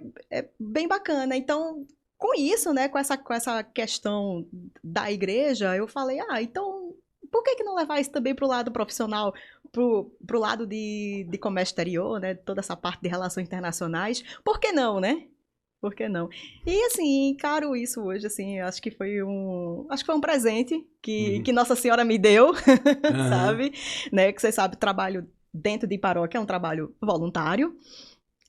Speaker 2: bem bacana. Então com isso, né? Com essa questão da igreja, eu falei, então por que não levar isso também para o lado profissional, para o lado de comércio exterior, né? Toda essa parte de relações internacionais. Por que não, né? Por que não? E assim, encaro isso hoje, assim, acho que foi um presente que Nossa Senhora me deu, sabe? Né? Que você sabe, trabalho dentro de paróquia é um trabalho voluntário,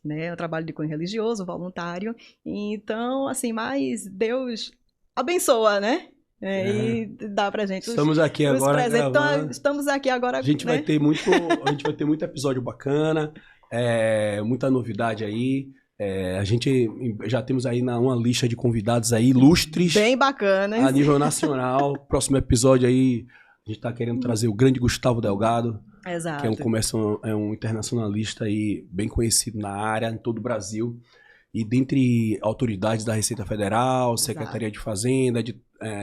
Speaker 2: né? É um trabalho de cunho religioso, voluntário. Então, assim, mas Deus abençoa, né? E dá pra gente
Speaker 1: estamos aqui agora gravando.
Speaker 2: Então, estamos aqui agora.
Speaker 1: A gente vai ter muito episódio bacana, muita novidade aí. A gente já temos aí uma lista de convidados aí ilustres.
Speaker 2: Bem bacanas.
Speaker 1: A nível nacional. Próximo episódio aí, a gente tá querendo trazer o grande Gustavo Delgado.
Speaker 2: Exato.
Speaker 1: Que é um internacionalista aí bem conhecido na área, em todo o Brasil. E dentre autoridades da Receita Federal, Secretaria de Fazenda,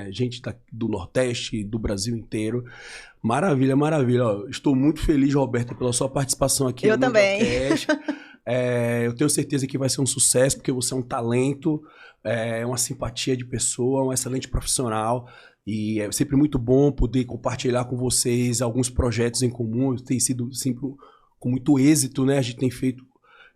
Speaker 1: gente do Nordeste, do Brasil inteiro. Maravilha, maravilha. Estou muito feliz, Roberta, pela sua participação aqui.
Speaker 2: Eu também.
Speaker 1: Eu tenho certeza que vai ser um sucesso, porque você é um talento, uma simpatia de pessoa, um excelente profissional. E é sempre muito bom poder compartilhar com vocês alguns projetos em comum. Tem sido sempre com muito êxito, né? A gente tem feito.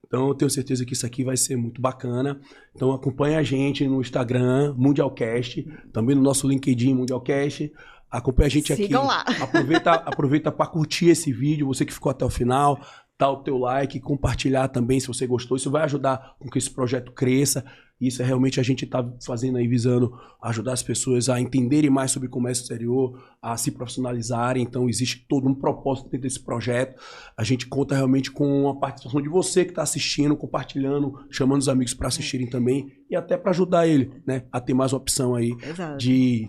Speaker 1: Então, eu tenho certeza que isso aqui vai ser muito bacana. Então, acompanhe a gente no Instagram, Mundialcast, também no nosso LinkedIn, Mundialcast. Acompanhe a gente
Speaker 2: Sigam
Speaker 1: aqui.
Speaker 2: Lá.
Speaker 1: Aproveita para curtir esse vídeo, você que ficou até o final, dá o teu like, compartilhar também se você gostou. Isso vai ajudar com que esse projeto cresça. Isso é realmente a gente está fazendo aí, visando ajudar as pessoas a entenderem mais sobre comércio exterior, a se profissionalizarem. Então, existe todo um propósito dentro desse projeto. A gente conta realmente com a participação de você que está assistindo, compartilhando, chamando os amigos para assistirem também e até para ajudar ele, né, a ter mais opção aí,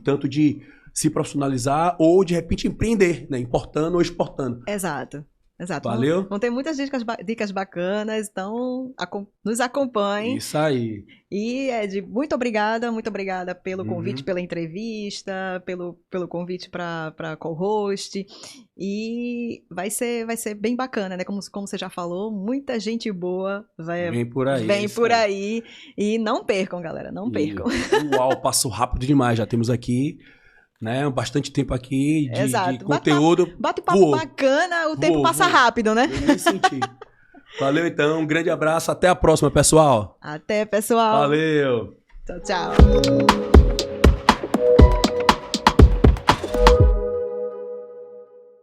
Speaker 1: tanto de se profissionalizar ou, de repente, empreender, né, importando ou exportando.
Speaker 2: Exato.
Speaker 1: Valeu?
Speaker 2: Vão ter muitas dicas bacanas, então nos acompanhem.
Speaker 1: Isso aí.
Speaker 2: E, Ed, muito obrigada pelo convite, pela entrevista, pelo convite para co-host. E vai ser bem bacana, né? Como você já falou, muita gente boa
Speaker 1: vem por aí.
Speaker 2: Vem por aí. E não percam, galera, não percam.
Speaker 1: Uau, passou rápido demais. Já temos aqui, né, bastante tempo aqui de conteúdo.
Speaker 2: Bate-papo bacana, o tempo passa rápido, né?
Speaker 1: Eu nem senti. Valeu, então. Um grande abraço. Até a próxima, pessoal.
Speaker 2: Até, pessoal.
Speaker 1: Valeu.
Speaker 2: Tchau, tchau.